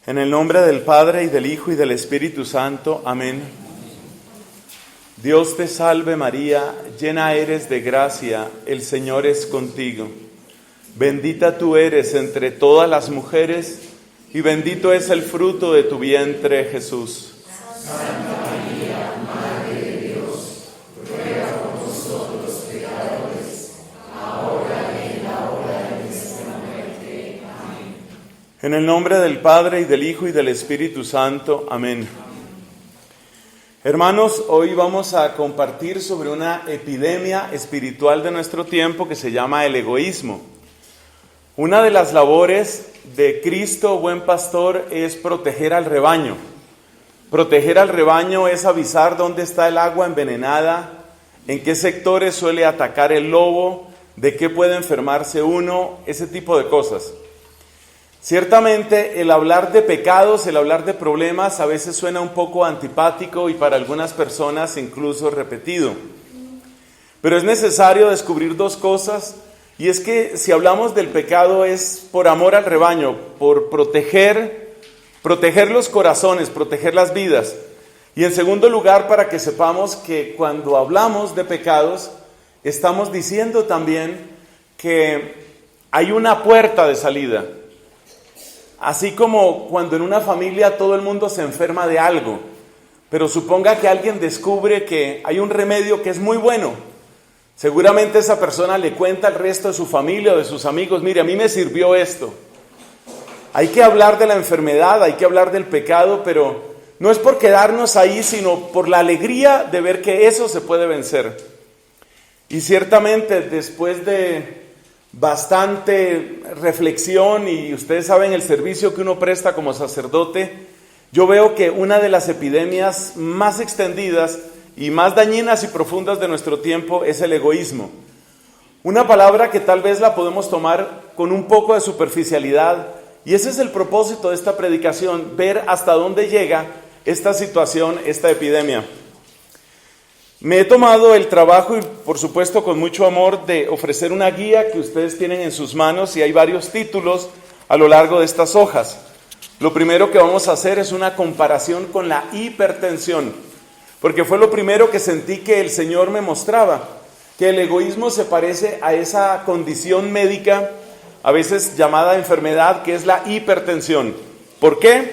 En el nombre del Padre, y del Hijo, y del Espíritu Santo. Amén. Dios te salve María, llena eres de gracia, el Señor es contigo. Bendita tú eres entre todas las mujeres, y bendito es el fruto de tu vientre, Jesús. Santa María, Madre de Dios, ruega por nosotros pecadores, ahora y en la hora de nuestra muerte. Amén. En el nombre del Padre, y del Hijo, y del Espíritu Santo. Amén. Hermanos, hoy vamos a compartir sobre una epidemia espiritual de nuestro tiempo que se llama el egoísmo. Una de las labores de Cristo, buen pastor, es proteger al rebaño. Proteger al rebaño es avisar dónde está el agua envenenada, en qué sectores suele atacar el lobo, de qué puede enfermarse uno, ese tipo de cosas. Ciertamente el hablar de pecados, el hablar de problemas a veces suena un poco antipático y para algunas personas incluso repetido. Pero es necesario descubrir dos cosas, y es que si hablamos del pecado es por amor al rebaño, por proteger los corazones, proteger las vidas. Y en segundo lugar, para que sepamos que cuando hablamos de pecados, estamos diciendo también que hay una puerta de salida. Así como cuando en una familia todo el mundo se enferma de algo, pero suponga que alguien descubre que hay un remedio que es muy bueno. Seguramente esa persona le cuenta al resto de su familia o de sus amigos: mire, a mí me sirvió esto. Hay que hablar de la enfermedad, hay que hablar del pecado, pero no es por quedarnos ahí, sino por la alegría de ver que eso se puede vencer. Y ciertamente después de bastante reflexión, y ustedes saben el servicio que uno presta como sacerdote, yo veo que una de las epidemias más extendidas y más dañinas y profundas de nuestro tiempo es el egoísmo. Una palabra que tal vez la podemos tomar con un poco de superficialidad, y ese es el propósito de esta predicación, ver hasta dónde llega esta situación, esta epidemia. Me he tomado el trabajo, y por supuesto con mucho amor, de ofrecer una guía que ustedes tienen en sus manos, y hay varios títulos a lo largo de estas hojas. Lo primero que vamos a hacer es una comparación con la hipertensión, porque fue lo primero que sentí que el Señor me mostraba, que el egoísmo se parece a esa condición médica, a veces llamada enfermedad, que es la hipertensión. ¿Por qué?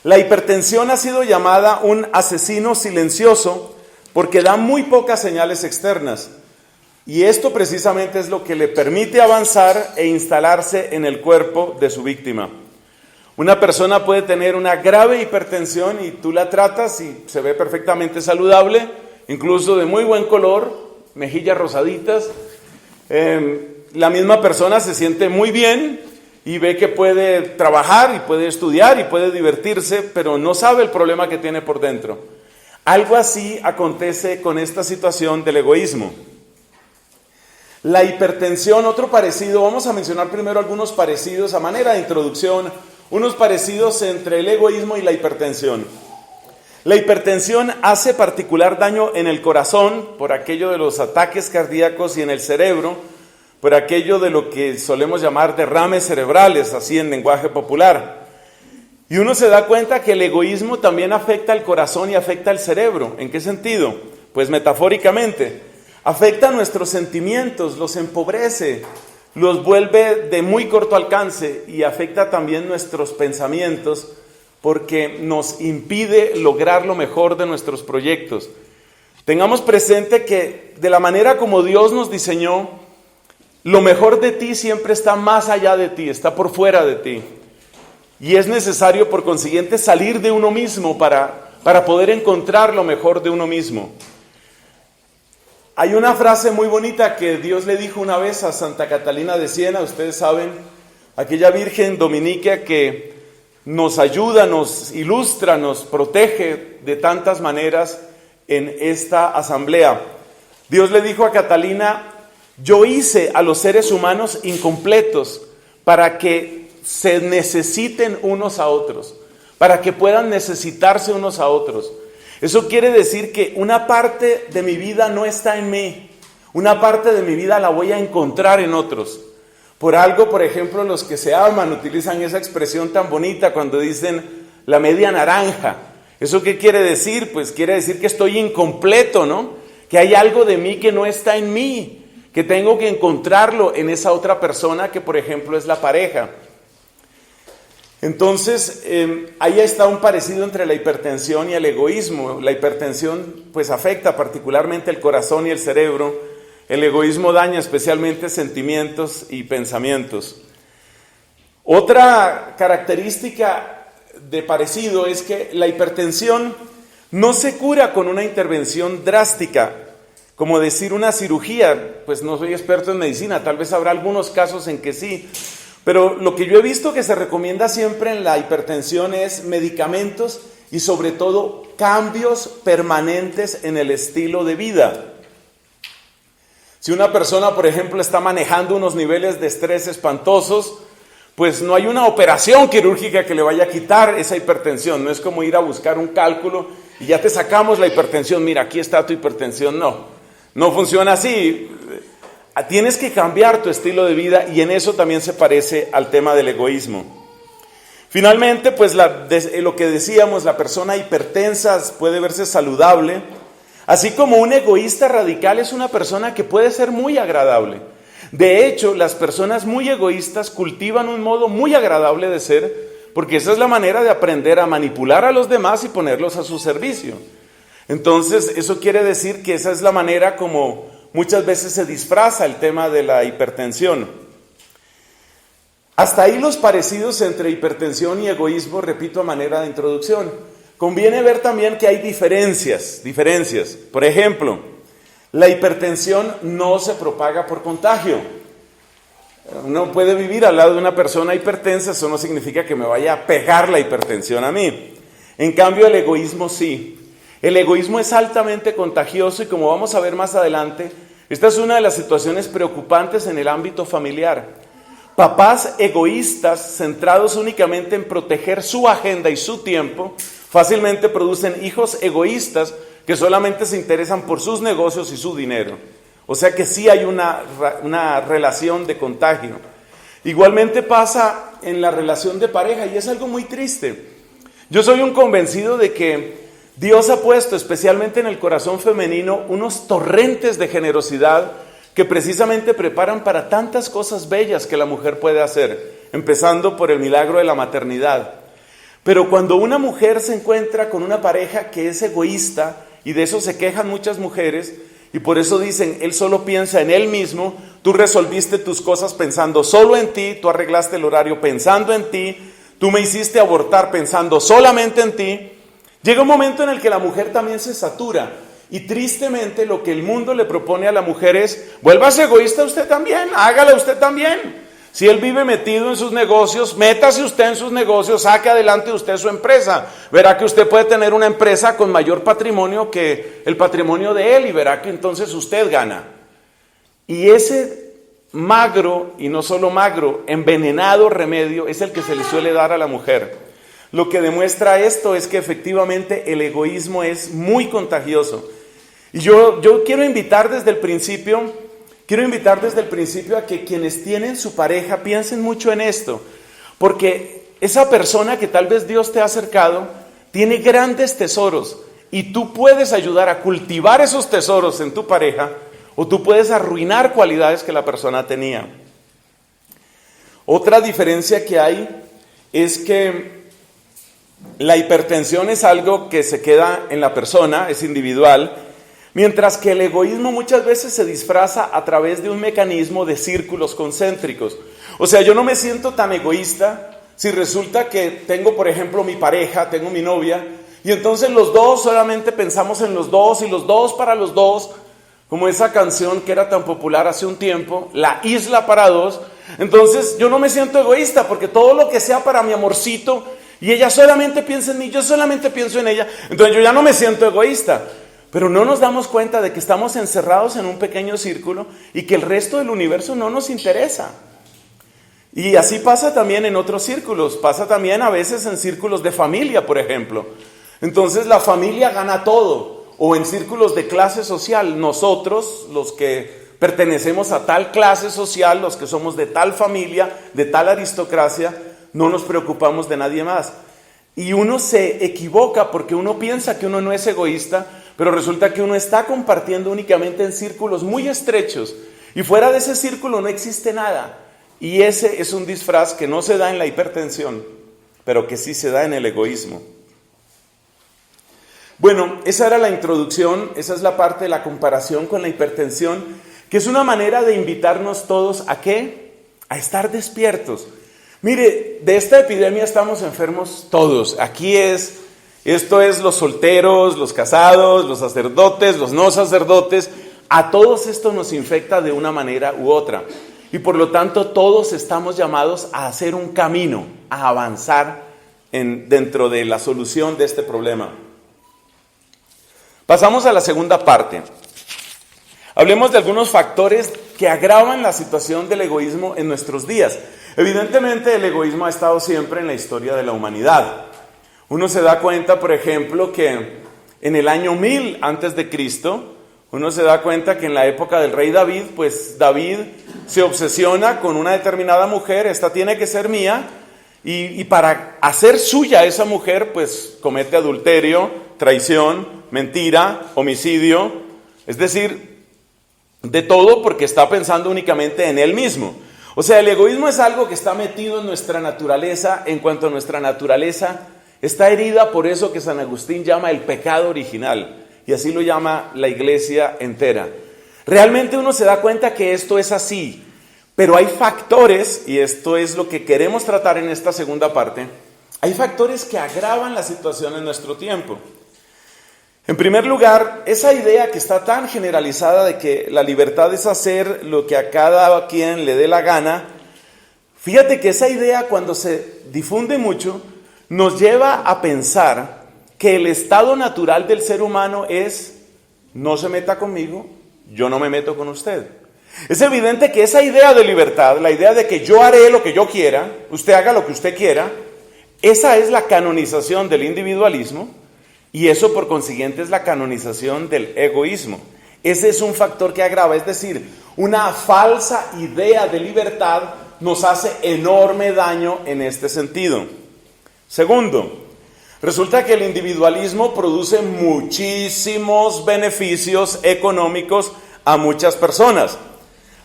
La hipertensión ha sido llamada un asesino silencioso, porque da muy pocas señales externas, y esto precisamente es lo que le permite avanzar e instalarse en el cuerpo de su víctima. Una persona puede tener una grave hipertensión y tú la tratas y se ve perfectamente saludable, incluso de muy buen color, mejillas rosaditas. La misma persona se siente muy bien y ve que puede trabajar y puede estudiar y puede divertirse, pero no sabe el problema que tiene por dentro. Algo así acontece con esta situación del egoísmo. La hipertensión, otro parecido, vamos a mencionar primero algunos parecidos a manera de introducción, unos parecidos entre el egoísmo y la hipertensión. La hipertensión hace particular daño en el corazón por aquello de los ataques cardíacos, y en el cerebro por aquello de lo que solemos llamar derrames cerebrales, así en lenguaje popular. Y uno se da cuenta que el egoísmo también afecta al corazón y afecta al cerebro. ¿En qué sentido? Pues metafóricamente. Afecta nuestros sentimientos, los empobrece, los vuelve de muy corto alcance, y afecta también nuestros pensamientos porque nos impide lograr lo mejor de nuestros proyectos. Tengamos presente que de la manera como Dios nos diseñó, lo mejor de ti siempre está más allá de ti, está por fuera de ti. Y es necesario, por consiguiente, salir de uno mismo para poder encontrar lo mejor de uno mismo. Hay una frase muy bonita que Dios le dijo una vez a Santa Catalina de Siena, ustedes saben, aquella virgen dominica que nos ayuda, nos ilustra, nos protege de tantas maneras en esta asamblea. Dios le dijo a Catalina: yo hice a los seres humanos incompletos para que se necesiten unos a otros, para que puedan necesitarse unos a otros. Eso quiere decir que una parte de mi vida no está en mí, una parte de mi vida la voy a encontrar en otros. Por algo, por ejemplo, los que se aman utilizan esa expresión tan bonita cuando dicen la media naranja. ¿Eso qué quiere decir? Pues quiere decir que estoy incompleto, ¿no? Que hay algo de mí que no está en mí, que tengo que encontrarlo en esa otra persona que, por ejemplo, es la pareja. Entonces, ahí está un parecido entre la hipertensión y el egoísmo. La hipertensión, pues, afecta particularmente el corazón y el cerebro. El egoísmo daña especialmente sentimientos y pensamientos. Otra característica de parecido es que la hipertensión no se cura con una intervención drástica, como decir una cirugía. Pues no soy experto en medicina, tal vez habrá algunos casos en que sí, pero lo que yo he visto que se recomienda siempre en la hipertensión es medicamentos y sobre todo cambios permanentes en el estilo de vida. Si una persona, por ejemplo, está manejando unos niveles de estrés espantosos, pues no hay una operación quirúrgica que le vaya a quitar esa hipertensión. No es como ir a buscar un cálculo y ya te sacamos la hipertensión. Mira, aquí está tu hipertensión. No funciona así. Tienes que cambiar tu estilo de vida y en eso también se parece al tema del egoísmo. Finalmente, pues lo que decíamos, la persona hipertensa puede verse saludable, así como un egoísta radical es una persona que puede ser muy agradable. De hecho, las personas muy egoístas cultivan un modo muy agradable de ser, porque esa es la manera de aprender a manipular a los demás y ponerlos a su servicio. Entonces, eso quiere decir que esa es la manera como muchas veces se disfraza el tema de la hipertensión. Hasta ahí los parecidos entre hipertensión y egoísmo, repito, a manera de introducción. Conviene ver también que hay diferencias. Por ejemplo, la hipertensión no se propaga por contagio. Uno puede vivir al lado de una persona hipertensa, eso no significa que me vaya a pegar la hipertensión a mí. En cambio, el egoísmo sí. El egoísmo es altamente contagioso y como vamos a ver más adelante, esta es una de las situaciones preocupantes en el ámbito familiar. Papás egoístas, centrados únicamente en proteger su agenda y su tiempo, fácilmente producen hijos egoístas que solamente se interesan por sus negocios y su dinero. O sea que sí hay una relación de contagio. Igualmente pasa en la relación de pareja y es algo muy triste. Yo soy un convencido de que Dios ha puesto, especialmente en el corazón femenino, unos torrentes de generosidad que precisamente preparan para tantas cosas bellas que la mujer puede hacer, empezando por el milagro de la maternidad. Pero cuando una mujer se encuentra con una pareja que es egoísta, y de eso se quejan muchas mujeres, y por eso dicen, él solo piensa en él mismo, tú resolviste tus cosas pensando solo en ti, tú arreglaste el horario pensando en ti, tú me hiciste abortar pensando solamente en ti. Llega un momento en el que la mujer también se satura, y tristemente lo que el mundo le propone a la mujer es, vuélvase egoísta usted también, hágala usted también. Si él vive metido en sus negocios, métase usted en sus negocios, saque adelante usted su empresa. Verá que usted puede tener una empresa con mayor patrimonio que el patrimonio de él y verá que entonces usted gana. Y ese magro, y no solo magro, envenenado remedio es el que se le suele dar a la mujer. Lo que demuestra esto es que efectivamente el egoísmo es muy contagioso. Y yo quiero invitar desde el principio a que quienes tienen su pareja piensen mucho en esto, porque esa persona que tal vez Dios te ha acercado tiene grandes tesoros y tú puedes ayudar a cultivar esos tesoros en tu pareja o tú puedes arruinar cualidades que la persona tenía. Otra diferencia que hay es que la hipertensión es algo que se queda en la persona, es individual, mientras que el egoísmo muchas veces se disfraza a través de un mecanismo de círculos concéntricos. O sea, yo no me siento tan egoísta si resulta que tengo, por ejemplo, mi pareja, tengo mi novia, y entonces los dos solamente pensamos en los dos y los dos para los dos, como esa canción que era tan popular hace un tiempo, La Isla para Dos. Entonces yo no me siento egoísta porque todo lo que sea para mi amorcito y ella solamente piensa en mí, yo solamente pienso en ella, entonces yo ya no me siento egoísta. Pero no nos damos cuenta de que estamos encerrados en un pequeño círculo y que el resto del universo no nos interesa. Y así pasa también en otros círculos, pasa también a veces en círculos de familia, por ejemplo. Entonces la familia gana todo, o en círculos de clase social, nosotros, los que pertenecemos a tal clase social, los que somos de tal familia, de tal aristocracia, no nos preocupamos de nadie más. Y uno se equivoca porque uno piensa que uno no es egoísta, pero resulta que uno está compartiendo únicamente en círculos muy estrechos. Y fuera de ese círculo no existe nada. Y ese es un disfraz que no se da en la hipertensión, pero que sí se da en el egoísmo. Bueno, esa era la introducción, esa es la parte de la comparación con la hipertensión, que es una manera de invitarnos todos ¿a qué? A estar despiertos. Mire, de esta epidemia estamos enfermos todos. Esto es los solteros, los casados, los sacerdotes, los no sacerdotes. A todos esto nos infecta de una manera u otra. Y por lo tanto todos estamos llamados a hacer un camino, a avanzar dentro de la solución de este problema. Pasamos a la segunda parte. Hablemos de algunos factores que agravan la situación del egoísmo en nuestros días. Evidentemente el egoísmo ha estado siempre en la historia de la humanidad. Uno se da cuenta, por ejemplo, que en el año 1000 antes de Cristo, uno se da cuenta que en la época del rey David, pues David se obsesiona con una determinada mujer, esta tiene que ser mía, y para hacer suya a esa mujer, pues comete adulterio, traición, mentira, homicidio, es decir, de todo porque está pensando únicamente en él mismo. O sea, el egoísmo es algo que está metido en nuestra naturaleza, en cuanto a nuestra naturaleza está herida por eso que San Agustín llama el pecado original, y así lo llama la iglesia entera. Realmente uno se da cuenta que esto es así, pero hay factores, y esto es lo que queremos tratar en esta segunda parte, hay factores que agravan la situación en nuestro tiempo. En primer lugar, esa idea que está tan generalizada de que la libertad es hacer lo que a cada quien le dé la gana, fíjate que esa idea cuando se difunde mucho, nos lleva a pensar que el estado natural del ser humano es, no se meta conmigo, yo no me meto con usted. Es evidente que esa idea de libertad, la idea de que yo haré lo que yo quiera, usted haga lo que usted quiera, esa es la canonización del individualismo. Y eso por consiguiente es la canonización del egoísmo. Ese es un factor que agrava, es decir, una falsa idea de libertad nos hace enorme daño en este sentido. Segundo, resulta que el individualismo produce muchísimos beneficios económicos a muchas personas.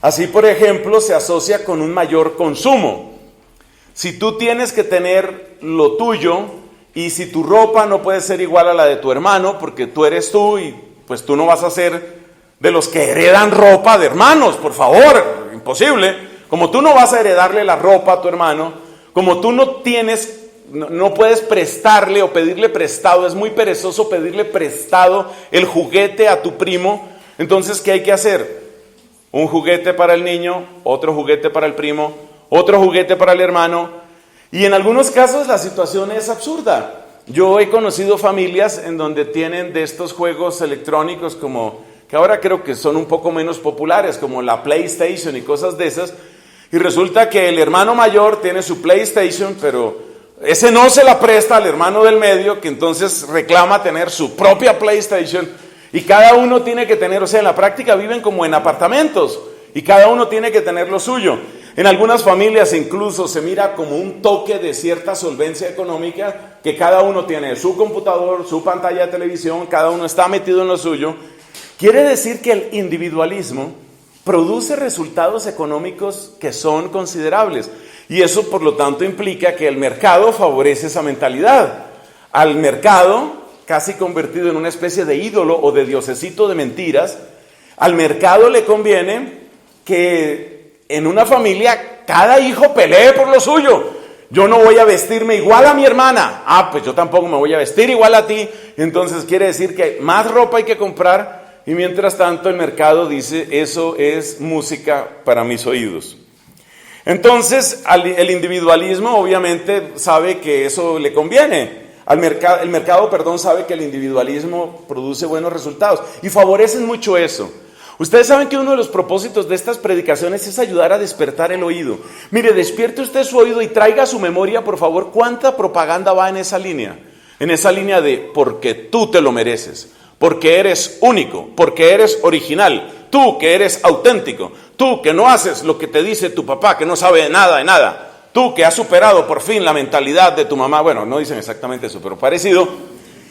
Así, por ejemplo, se asocia con un mayor consumo. Si tú tienes que tener lo tuyo, y si tu ropa no puede ser igual a la de tu hermano, porque tú eres tú y pues tú no vas a ser de los que heredan ropa de hermanos, por favor, imposible. Como tú no vas a heredarle la ropa a tu hermano, como tú no puedes prestarle o pedirle prestado, es muy perezoso pedirle prestado el juguete a tu primo, entonces ¿qué hay que hacer? Un juguete para el niño, otro juguete para el primo, otro juguete para el hermano. Y en algunos casos la situación es absurda. Yo he conocido familias en donde tienen de estos juegos electrónicos que ahora creo que son un poco menos populares, como la PlayStation y cosas de esas, y resulta que el hermano mayor tiene su PlayStation, pero ese no se la presta al hermano del medio, que entonces reclama tener su propia PlayStation, y cada uno tiene que tener, o sea, en la práctica viven como en apartamentos, y cada uno tiene que tener lo suyo. En algunas familias incluso se mira como un toque de cierta solvencia económica, que cada uno tiene su computador, su pantalla de televisión, cada uno está metido en lo suyo. Quiere decir que el individualismo produce resultados económicos que son considerables, y eso por lo tanto implica que el mercado favorece esa mentalidad. Al mercado, casi convertido en una especie de ídolo o de diosecito de mentiras, al mercado le conviene que en una familia cada hijo pelee por lo suyo. Yo no voy a vestirme igual a mi hermana. Pues yo tampoco me voy a vestir igual a ti. Entonces quiere decir que más ropa hay que comprar, y mientras tanto el mercado dice, eso es música para mis oídos. Entonces el individualismo obviamente sabe que eso le conviene. El mercado sabe que el individualismo produce buenos resultados y favorecen mucho eso. Ustedes saben que uno de los propósitos de estas predicaciones es ayudar a despertar el oído. Mire, despierte usted su oído y traiga a su memoria, por favor, cuánta propaganda va en esa línea. En esa línea de porque tú te lo mereces, porque eres único, porque eres original, tú que eres auténtico, tú que no haces lo que te dice tu papá, que no sabe nada de nada, tú que has superado por fin la mentalidad de tu mamá. Bueno, no dicen exactamente eso, pero parecido.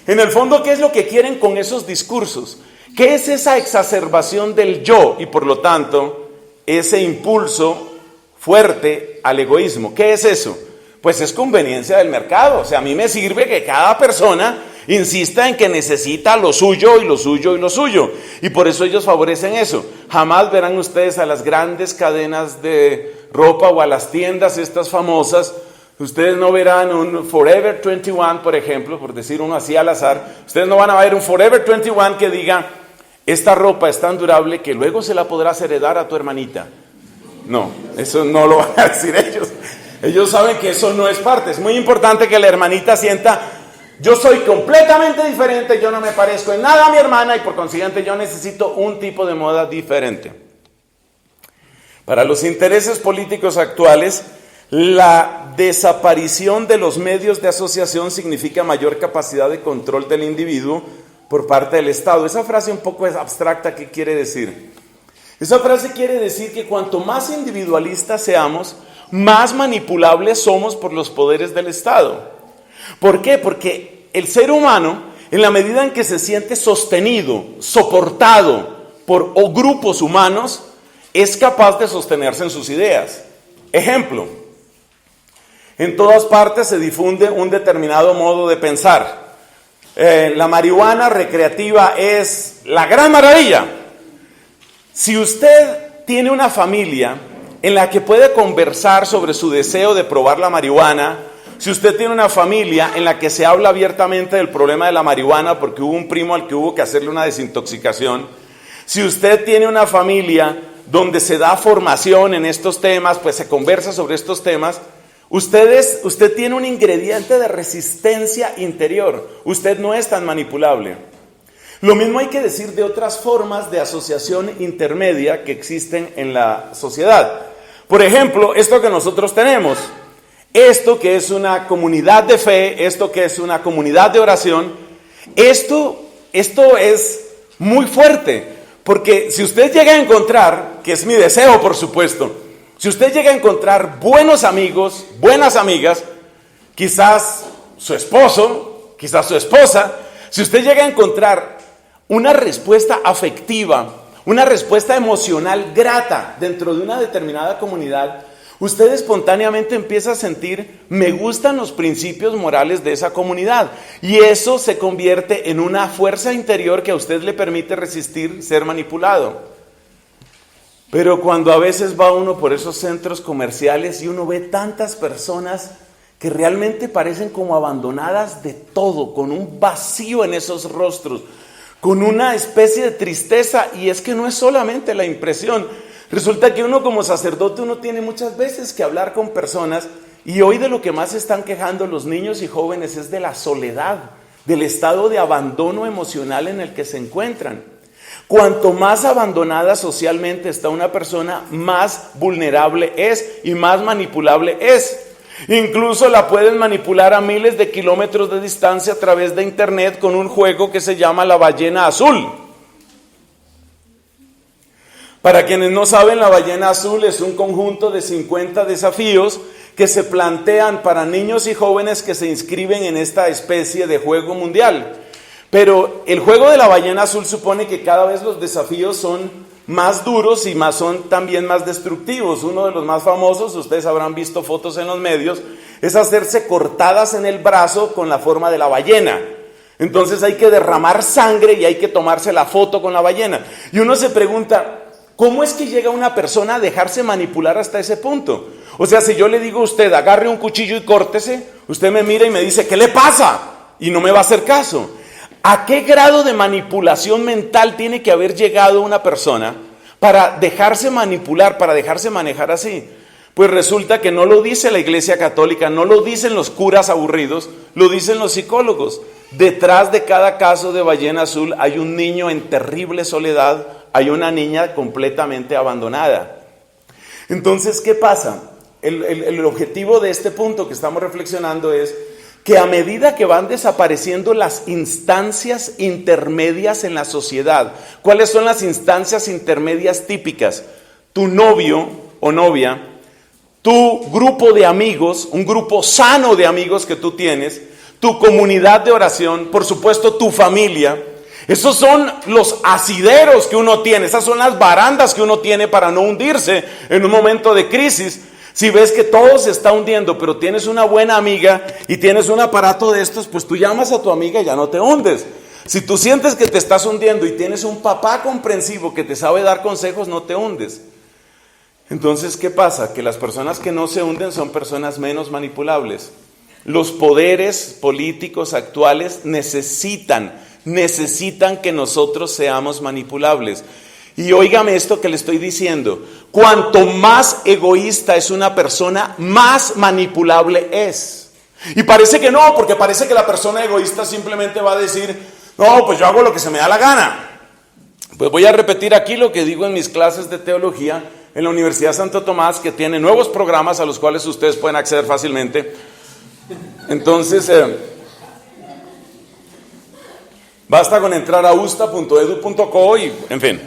En el fondo, ¿qué es lo que quieren con esos discursos? ¿Qué es esa exacerbación del yo y por lo tanto ese impulso fuerte al egoísmo? ¿Qué es eso? Pues es conveniencia del mercado. O sea, a mí me sirve que cada persona insista en que necesita lo suyo y lo suyo y lo suyo. Y por eso ellos favorecen eso. Jamás verán ustedes a las grandes cadenas de ropa o a las tiendas estas famosas. Ustedes no verán un Forever 21, por ejemplo, por decir uno así al azar. Ustedes no van a ver un Forever 21 que diga, esta ropa es tan durable que luego se la podrás heredar a tu hermanita. No, eso no lo van a decir ellos. Ellos saben que eso no es parte. Es muy importante que la hermanita sienta, yo soy completamente diferente, yo no me parezco en nada a mi hermana y por consiguiente yo necesito un tipo de moda diferente. Para los intereses políticos actuales, la desaparición de los medios de asociación significa mayor capacidad de control del individuo por parte del Estado. Esa frase un poco es abstracta, ¿qué quiere decir? Esa frase quiere decir que cuanto más individualistas seamos, más manipulables somos por los poderes del Estado. ¿Por qué? Porque el ser humano, en la medida en que se siente sostenido, soportado por grupos humanos, es capaz de sostenerse en sus ideas. Ejemplo, en todas partes se difunde un determinado modo de pensar. La marihuana recreativa es la gran maravilla. Si usted tiene una familia en la que puede conversar sobre su deseo de probar la marihuana, si usted tiene una familia en la que se habla abiertamente del problema de la marihuana porque hubo un primo al que hubo que hacerle una desintoxicación, si usted tiene una familia donde se da formación en estos temas, pues se conversa sobre estos temas, usted tiene un ingrediente de resistencia interior, usted no es tan manipulable. Lo mismo hay que decir de otras formas de asociación intermedia que existen en la sociedad. Por ejemplo, esto que nosotros tenemos, esto que es una comunidad de fe, esto que es una comunidad de oración, esto es muy fuerte, porque si usted llega a encontrar, que es mi deseo por supuesto, si usted llega a encontrar buenos amigos, buenas amigas, quizás su esposo, quizás su esposa, si usted llega a encontrar una respuesta afectiva, una respuesta emocional grata dentro de una determinada comunidad, usted espontáneamente empieza a sentir, me gustan los principios morales de esa comunidad. Y eso se convierte en una fuerza interior que a usted le permite resistir ser manipulado. Pero cuando a veces va uno por esos centros comerciales y uno ve tantas personas que realmente parecen como abandonadas de todo, con un vacío en esos rostros, con una especie de tristeza, y es que no es solamente la impresión. Resulta que uno como sacerdote, uno tiene muchas veces que hablar con personas, y hoy de lo que más se están quejando los niños y jóvenes es de la soledad, del estado de abandono emocional en el que se encuentran. Cuanto más abandonada socialmente está una persona, más vulnerable es y más manipulable es. Incluso la pueden manipular a miles de kilómetros de distancia a través de internet con un juego que se llama La Ballena Azul. Para quienes no saben, La Ballena Azul es un conjunto de 50 desafíos que se plantean para niños y jóvenes que se inscriben en esta especie de juego mundial. Pero el juego de La Ballena Azul supone que cada vez los desafíos son más duros y son también más destructivos. Uno de los más famosos, ustedes habrán visto fotos en los medios, es hacerse cortadas en el brazo con la forma de la ballena. Entonces hay que derramar sangre y hay que tomarse la foto con la ballena. Y uno se pregunta, ¿cómo es que llega una persona a dejarse manipular hasta ese punto? O sea, si yo le digo a usted, agarre un cuchillo y córtese, usted me mira y me dice, ¿qué le pasa? Y no me va a hacer caso. ¿A qué grado de manipulación mental tiene que haber llegado una persona para dejarse manipular, para dejarse manejar así? Pues resulta que no lo dice la Iglesia Católica, no lo dicen los curas aburridos, lo dicen los psicólogos. Detrás de cada caso de ballena azul hay un niño en terrible soledad, hay una niña completamente abandonada. Entonces, ¿qué pasa? El objetivo de este punto que estamos reflexionando es que a medida que van desapareciendo las instancias intermedias en la sociedad, ¿cuáles son las instancias intermedias típicas? Tu novio o novia, tu grupo de amigos, un grupo sano de amigos que tú tienes, tu comunidad de oración, por supuesto tu familia. Esos son los asideros que uno tiene, esas son las barandas que uno tiene para no hundirse en un momento de crisis. Si ves que todo se está hundiendo, pero tienes una buena amiga y tienes un aparato de estos, pues tú llamas a tu amiga y ya no te hundes. Si tú sientes que te estás hundiendo y tienes un papá comprensivo que te sabe dar consejos, no te hundes. Entonces, ¿qué pasa? Que las personas que no se hunden son personas menos manipulables. Los poderes políticos actuales necesitan que nosotros seamos manipulables. Y óigame esto que le estoy diciendo, cuanto más egoísta es una persona, más manipulable es. Y parece que no, porque parece que la persona egoísta simplemente va a decir, no, pues yo hago lo que se me da la gana. Pues voy a repetir aquí lo que digo en mis clases de teología en la Universidad Santo Tomás, que tiene nuevos programas a los cuales ustedes pueden acceder fácilmente. Entonces, basta con entrar a usta.edu.co y, en fin.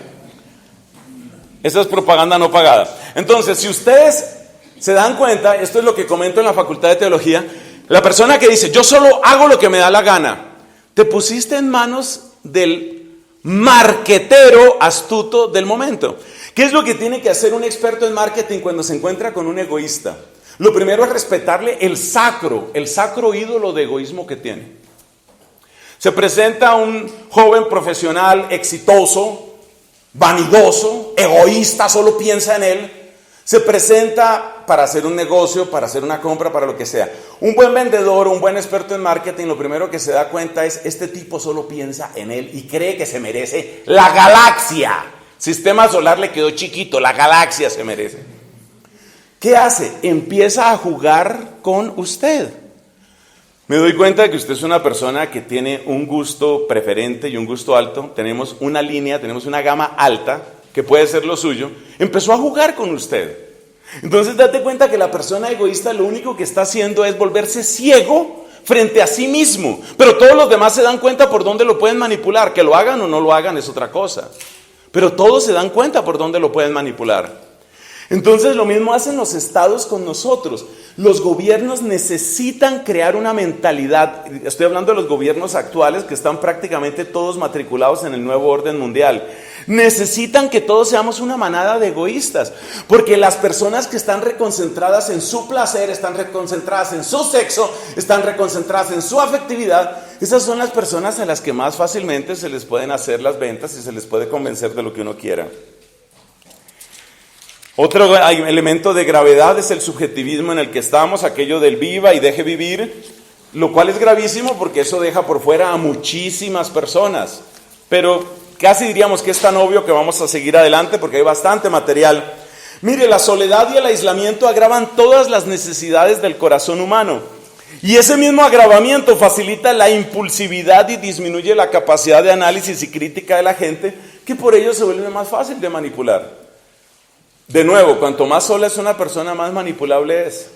Esa es propaganda no pagada. Entonces, si ustedes se dan cuenta, esto es lo que comento en la Facultad de Teología, la persona que dice, yo solo hago lo que me da la gana, te pusiste en manos del marquetero astuto del momento. ¿Qué es lo que tiene que hacer un experto en marketing cuando se encuentra con un egoísta? Lo primero es respetarle el sacro ídolo de egoísmo que tiene. Se presenta un joven profesional exitoso, vanidoso, egoísta, solo piensa en él. Se presenta para hacer un negocio, para hacer una compra, para lo que sea. Un buen vendedor, un buen experto en marketing, lo primero que se da cuenta es, este tipo solo piensa en él y cree que se merece la galaxia. Sistema solar le quedó chiquito, la galaxia se merece. ¿Qué hace? Empieza a jugar con usted. Me doy cuenta de que usted es una persona que tiene un gusto preferente y un gusto alto. Tenemos una línea, tenemos una gama alta, que puede ser lo suyo. Empezó a jugar con usted. Entonces date cuenta que la persona egoísta lo único que está haciendo es volverse ciego frente a sí mismo. Pero todos los demás se dan cuenta por dónde lo pueden manipular. Que lo hagan o no lo hagan es otra cosa. Pero todos se dan cuenta por dónde lo pueden manipular. Entonces lo mismo hacen los estados con nosotros. Los gobiernos necesitan crear una mentalidad, estoy hablando de los gobiernos actuales que están prácticamente todos matriculados en el nuevo orden mundial. Necesitan que todos seamos una manada de egoístas, porque las personas que están reconcentradas en su placer, están reconcentradas en su sexo, están reconcentradas en su afectividad, esas son las personas a las que más fácilmente se les pueden hacer las ventas y se les puede convencer de lo que uno quiera. Otro elemento de gravedad es el subjetivismo en el que estamos, aquello del viva y deje vivir, lo cual es gravísimo porque eso deja por fuera a muchísimas personas. Pero casi diríamos que es tan obvio que vamos a seguir adelante porque hay bastante material. Mire, la soledad y el aislamiento agravan todas las necesidades del corazón humano. Y ese mismo agravamiento facilita la impulsividad y disminuye la capacidad de análisis y crítica de la gente, que por ello se vuelve más fácil de manipular. De nuevo, cuanto más sola es una persona, más manipulable es.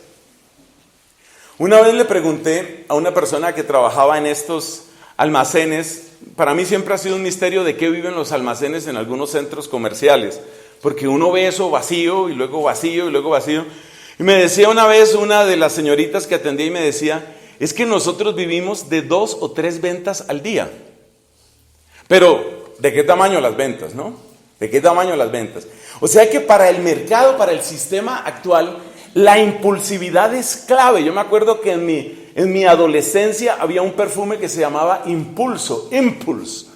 Una vez le pregunté a una persona que trabajaba en estos almacenes, para mí siempre ha sido un misterio de qué viven los almacenes en algunos centros comerciales, porque uno ve eso vacío y luego vacío y luego vacío. Y me decía una vez una de las señoritas que atendía y me decía, es que nosotros vivimos de 2 o 3 ventas al día. Pero, ¿de qué tamaño las ventas, no? ¿De qué tamaño las ventas? O sea que para el mercado, para el sistema actual, la impulsividad es clave. Yo me acuerdo que en mi adolescencia había un perfume que se llamaba Impulso, Impulse.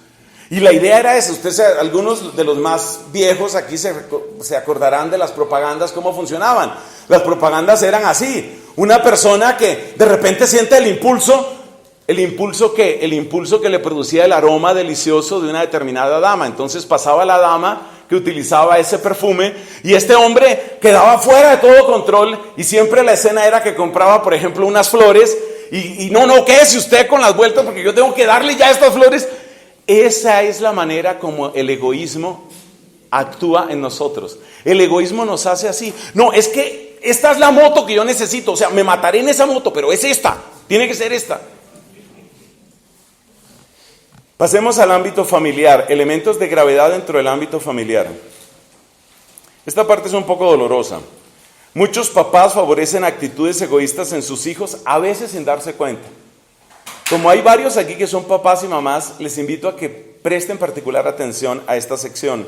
Y la idea era esa. Algunos de los más viejos aquí se acordarán de las propagandas, cómo funcionaban. Las propagandas eran así. Una persona que de repente siente el impulso que le producía el aroma delicioso de una determinada dama. Entonces pasaba la dama que utilizaba ese perfume y este hombre quedaba fuera de todo control y siempre la escena era que compraba, por ejemplo, unas flores y no, quédese usted con las vueltas porque yo tengo que darle ya estas flores. Esa es la manera como el egoísmo actúa en nosotros. El egoísmo nos hace así. No, es que esta es la moto que yo necesito, o sea, me mataré en esa moto, pero es esta. Tiene que ser esta. Pasemos al ámbito familiar, elementos de gravedad dentro del ámbito familiar. Esta parte es un poco dolorosa. Muchos papás favorecen actitudes egoístas en sus hijos, a veces sin darse cuenta. Como hay varios aquí que son papás y mamás, les invito a que presten particular atención a esta sección.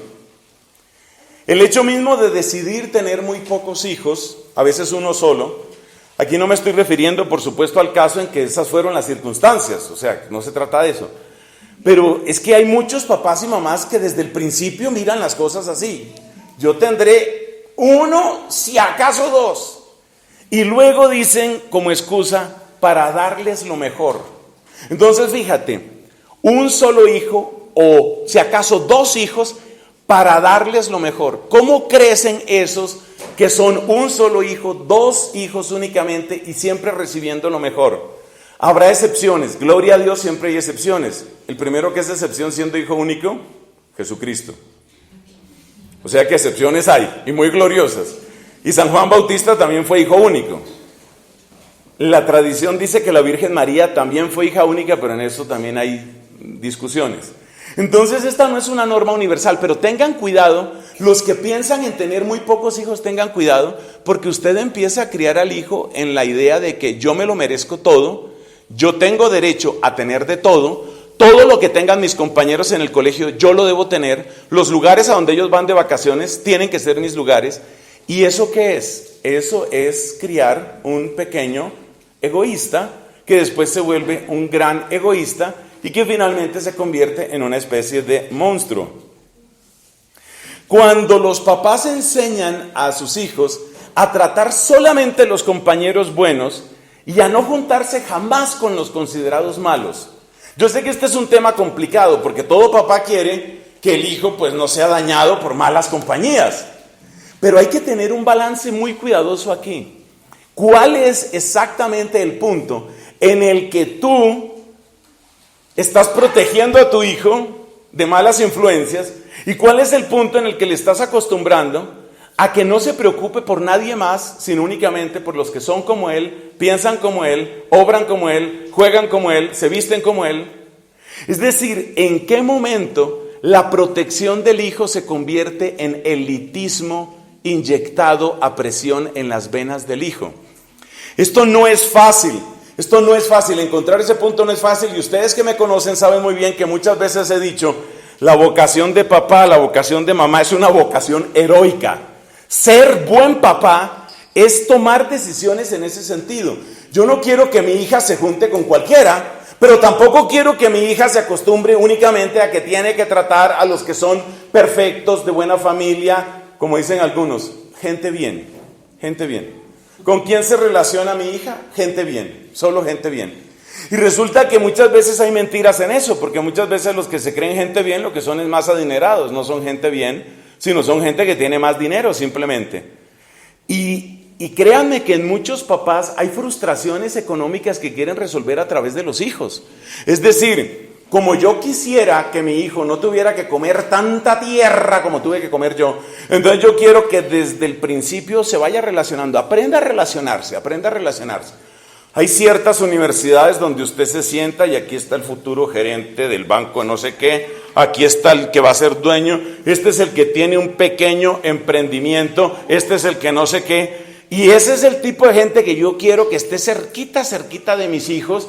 El hecho mismo de decidir tener muy pocos hijos, a veces uno solo, aquí no me estoy refiriendo, por supuesto, al caso en que esas fueron las circunstancias, o sea, no se trata de eso. Pero es que hay muchos papás y mamás que desde el principio miran las cosas así. Yo tendré uno, si acaso dos. Y luego dicen como excusa, para darles lo mejor. Entonces fíjate, un solo hijo o si acaso dos hijos para darles lo mejor. ¿Cómo crecen esos que son un solo hijo, dos hijos únicamente y siempre recibiendo lo mejor? Habrá excepciones, gloria a Dios, siempre hay excepciones. El primero que es excepción siendo hijo único, Jesucristo. O sea que excepciones hay, y muy gloriosas. Y San Juan Bautista también fue hijo único. La tradición dice que la Virgen María también fue hija única, pero en eso también hay discusiones. Entonces esta no es una norma universal, pero tengan cuidado, los que piensan en tener muy pocos hijos, tengan cuidado, porque usted empieza a criar al hijo en la idea de que yo me lo merezco todo, yo tengo derecho a tener de todo lo que tengan mis compañeros en el colegio yo lo debo tener, los lugares a donde ellos van de vacaciones tienen que ser mis lugares. ¿Y eso qué es? Eso es criar un pequeño egoísta que después se vuelve un gran egoísta y que finalmente se convierte en una especie de monstruo. Cuando los papás enseñan a sus hijos a tratar solamente los compañeros buenos y a no juntarse jamás con los considerados malos. Yo sé que este es un tema complicado porque todo papá quiere que el hijo pues no sea dañado por malas compañías. Pero hay que tener un balance muy cuidadoso aquí. ¿Cuál es exactamente el punto en el que tú estás protegiendo a tu hijo de malas influencias? ¿Y cuál es el punto en el que le estás acostumbrando a que no se preocupe por nadie más, sino únicamente por los que son como él, piensan como él, obran como él, juegan como él, se visten como él? Es decir, ¿en qué momento la protección del hijo se convierte en elitismo inyectado a presión en las venas del hijo? Esto no es fácil, encontrar ese punto no es fácil, y ustedes que me conocen saben muy bien que muchas veces he dicho, la vocación de papá, la vocación de mamá es una vocación heroica. Ser buen papá es tomar decisiones en ese sentido. Yo no quiero que mi hija se junte con cualquiera, pero tampoco quiero que mi hija se acostumbre únicamente a que tiene que tratar a los que son perfectos, de buena familia, como dicen algunos, gente bien, gente bien. ¿Con quién se relaciona mi hija? Gente bien, solo gente bien. Y resulta que muchas veces hay mentiras en eso, porque muchas veces los que se creen gente bien lo que son es más adinerados, no son gente bien, sino son gente que tiene más dinero simplemente. Y créanme que en muchos papás hay frustraciones económicas que quieren resolver a través de los hijos. Es decir, como yo quisiera que mi hijo no tuviera que comer tanta tierra como tuve que comer yo, entonces yo quiero que desde el principio se vaya relacionando, aprenda a relacionarse. Hay ciertas universidades donde usted se sienta y aquí está el futuro gerente del banco no sé qué, aquí está el que va a ser dueño, este es el que tiene un pequeño emprendimiento, este es el que no sé qué, y ese es el tipo de gente que yo quiero que esté cerquita de mis hijos,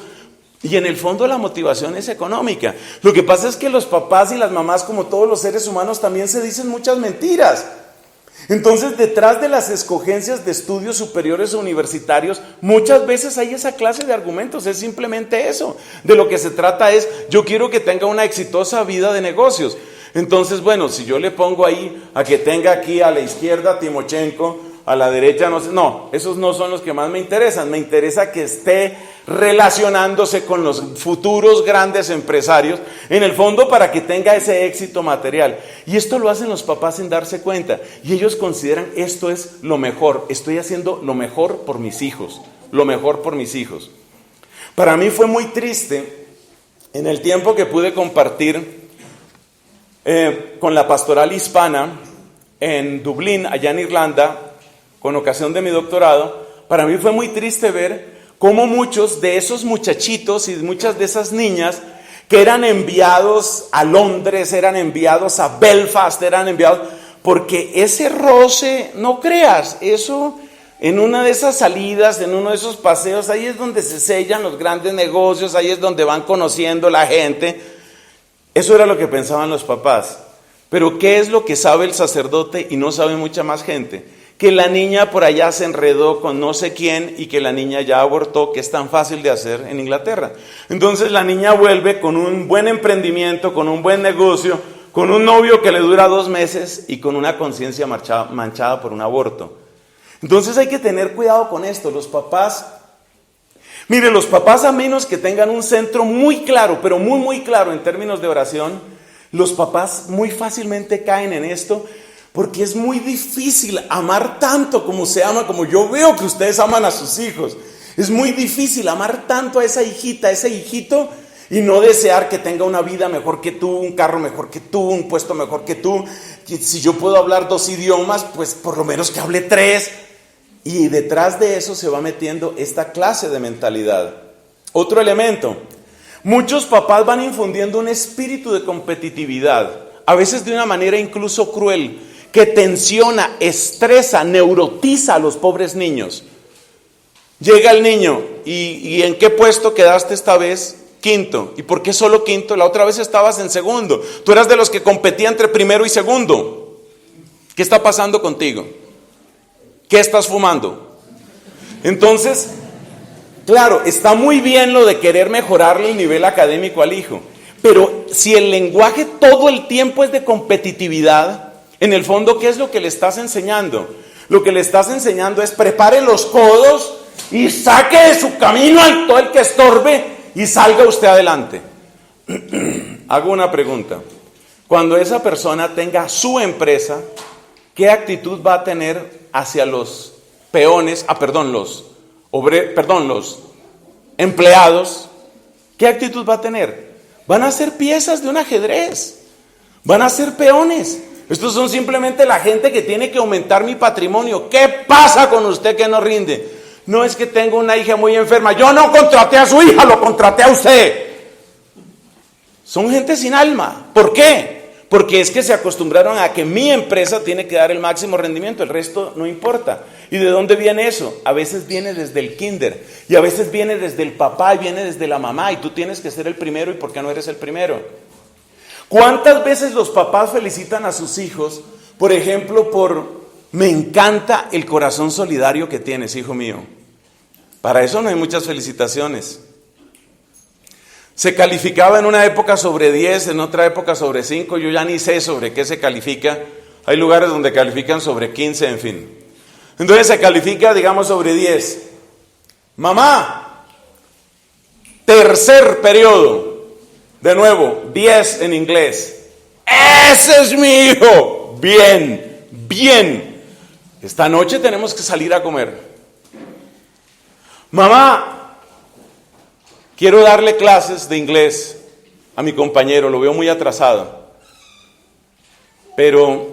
y en el fondo la motivación es económica. Lo que pasa es que los papás y las mamás, como todos los seres humanos, también se dicen muchas mentiras. Entonces, detrás de las escogencias de estudios superiores o universitarios, muchas veces hay esa clase de argumentos, es simplemente eso. De lo que se trata es, yo quiero que tenga una exitosa vida de negocios. Entonces, bueno, si yo le pongo ahí a que tenga aquí a la izquierda Timochenko, a la derecha no, esos no son los que más me interesan. Me interesa que esté relacionándose con los futuros grandes empresarios, en el fondo para que tenga ese éxito material. Y esto lo hacen los papás sin darse cuenta. Y ellos consideran esto es lo mejor. Estoy haciendo lo mejor por mis hijos. Lo mejor por mis hijos. Para mí fue muy triste en el tiempo que pude compartir con la pastoral hispana en Dublín, allá en Irlanda, con ocasión de mi doctorado. Para mí fue muy triste ver cómo muchos de esos muchachitos y muchas de esas niñas que eran enviados a Londres, eran enviados a Belfast, eran enviados, porque ese roce, no creas, eso en una de esas salidas, en uno de esos paseos, ahí es donde se sellan los grandes negocios, ahí es donde van conociendo la gente. Eso era lo que pensaban los papás. Pero ¿qué es lo que sabe el sacerdote y no sabe mucha más gente? Que la niña por allá se enredó con no sé quién y que la niña ya abortó, que es tan fácil de hacer en Inglaterra. Entonces la niña vuelve con un buen emprendimiento, con un buen negocio, con un novio que le dura 2 meses y con una conciencia manchada por un aborto. Entonces hay que tener cuidado con esto. Los papás, mire, los papás, a menos que tengan un centro muy claro, pero muy muy claro en términos de oración, los papás muy fácilmente caen en esto. Porque es muy difícil amar tanto como se ama, como yo veo que ustedes aman a sus hijos. Es muy difícil amar tanto a esa hijita, a ese hijito, y no desear que tenga una vida mejor que tú, un carro mejor que tú, un puesto mejor que tú. Que si yo puedo hablar 2 idiomas, pues por lo menos que hable 3. Y detrás de eso se va metiendo esta clase de mentalidad. Otro elemento. Muchos papás van infundiendo un espíritu de competitividad, a veces de una manera incluso cruel, que tensiona, estresa, neurotiza a los pobres niños. Llega el niño, ¿y en qué puesto quedaste esta vez? 5º. ¿Y por qué solo 5º? La otra vez estabas en 2º. Tú eras de los que competía entre 1º y 2º. ¿Qué está pasando contigo? ¿Qué estás fumando? Entonces, claro, está muy bien lo de querer mejorarle el nivel académico al hijo, pero si el lenguaje todo el tiempo es de competitividad, en el fondo, ¿qué es lo que le estás enseñando? Lo que le estás enseñando es prepare los codos y saque de su camino a todo el que estorbe y salga usted adelante. Hago una pregunta. Cuando esa persona tenga su empresa, ¿qué actitud va a tener hacia los peones, los empleados? ¿Qué actitud va a tener? Van a ser piezas de un ajedrez, van a ser peones. Estos son simplemente la gente que tiene que aumentar mi patrimonio. ¿Qué pasa con usted que no rinde? No es que tengo una hija muy enferma. Yo no contraté a su hija, lo contraté a usted. Son gente sin alma. ¿Por qué? Porque es que se acostumbraron a que mi empresa tiene que dar el máximo rendimiento, el resto no importa. ¿Y de dónde viene eso? A veces viene desde el kinder, y a veces viene desde el papá, y viene desde la mamá, y tú tienes que ser el primero, ¿y por qué no eres el primero? ¿Cuántas veces los papás felicitan a sus hijos, por ejemplo, me encanta el corazón solidario que tienes, hijo mío? Para eso no hay muchas felicitaciones. Se calificaba en una época sobre 10, en otra época sobre 5, yo ya ni sé sobre qué se califica. Hay lugares donde califican sobre 15, en fin. Entonces se califica, digamos, sobre 10. Mamá, tercer periodo. De nuevo, 10 en inglés. ¡Ese es mi hijo! Bien, bien. Esta noche tenemos que salir a comer. Mamá, quiero darle clases de inglés a mi compañero, lo veo muy atrasado. Pero,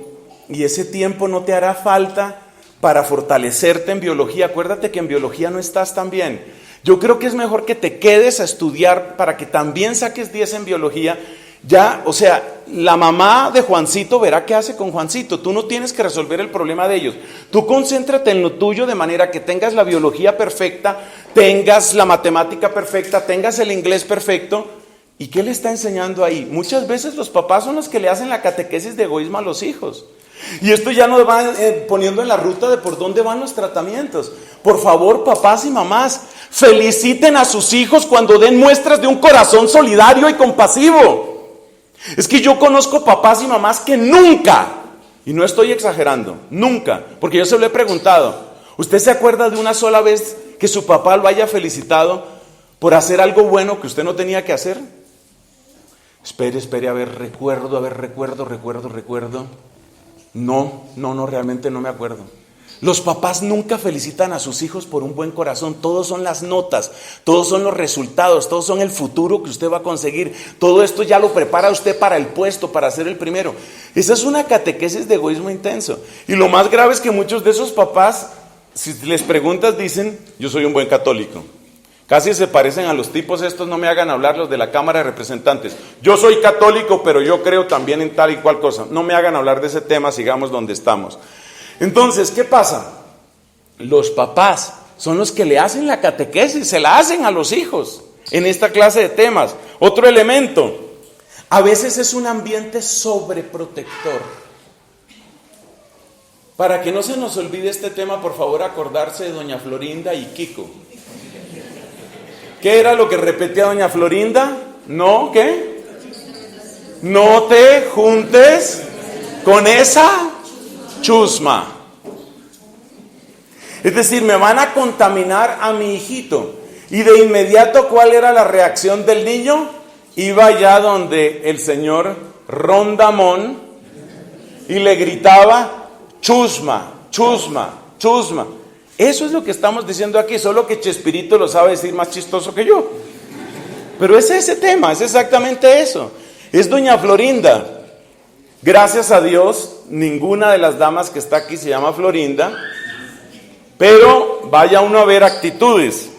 ¿y ese tiempo no te hará falta para fortalecerte en biología? Acuérdate que en biología no estás tan bien. Yo creo que es mejor que te quedes a estudiar para que también saques 10 en biología. Ya, o sea, la mamá de Juancito verá qué hace con Juancito. Tú no tienes que resolver el problema de ellos. Tú concéntrate en lo tuyo de manera que tengas la biología perfecta, tengas la matemática perfecta, tengas el inglés perfecto. ¿Y qué le está enseñando ahí? Muchas veces los papás son los que le hacen la catequesis de egoísmo a los hijos. Y esto ya nos va poniendo en la ruta de por dónde van los tratamientos. Por favor, papás y mamás, feliciten a sus hijos cuando den muestras de un corazón solidario y compasivo. Es que yo conozco papás y mamás que nunca, y no estoy exagerando, nunca, porque yo se lo he preguntado, ¿usted se acuerda de una sola vez que su papá lo haya felicitado por hacer algo bueno que usted no tenía que hacer? Espere, a ver, recuerdo. No, realmente no me acuerdo. Los papás nunca felicitan a sus hijos por un buen corazón. Todos son las notas, todos son los resultados, todos son el futuro que usted va a conseguir. Todo esto ya lo prepara usted para el puesto, para ser el primero. Esa es una catequesis de egoísmo intenso. Y lo más grave es que muchos de esos papás, si les preguntas, dicen, yo soy un buen católico. Casi se parecen a los tipos estos, no me hagan hablar los de la Cámara de Representantes. Yo soy católico, pero yo creo también en tal y cual cosa. No me hagan hablar de ese tema, sigamos donde estamos. Entonces, ¿qué pasa? Los papás son los que le hacen la catequesis, se la hacen a los hijos en esta clase de temas. Otro elemento, a veces es un ambiente sobreprotector. Para que no se nos olvide este tema, por favor, acordarse de doña Florinda y Kiko. ¿Qué era lo que repetía doña Florinda? No, ¿qué? No te juntes con esa chusma. Es decir, me van a contaminar a mi hijito. Y de inmediato, ¿cuál era la reacción del niño? Iba ya donde el señor Rondamón y le gritaba, chusma, chusma, chusma. Eso es lo que estamos diciendo aquí, solo que Chespirito lo sabe decir más chistoso que yo. Pero es ese tema, es exactamente eso. Es doña Florinda. Gracias a Dios, ninguna de las damas que está aquí se llama Florinda, pero vaya uno a ver actitudes.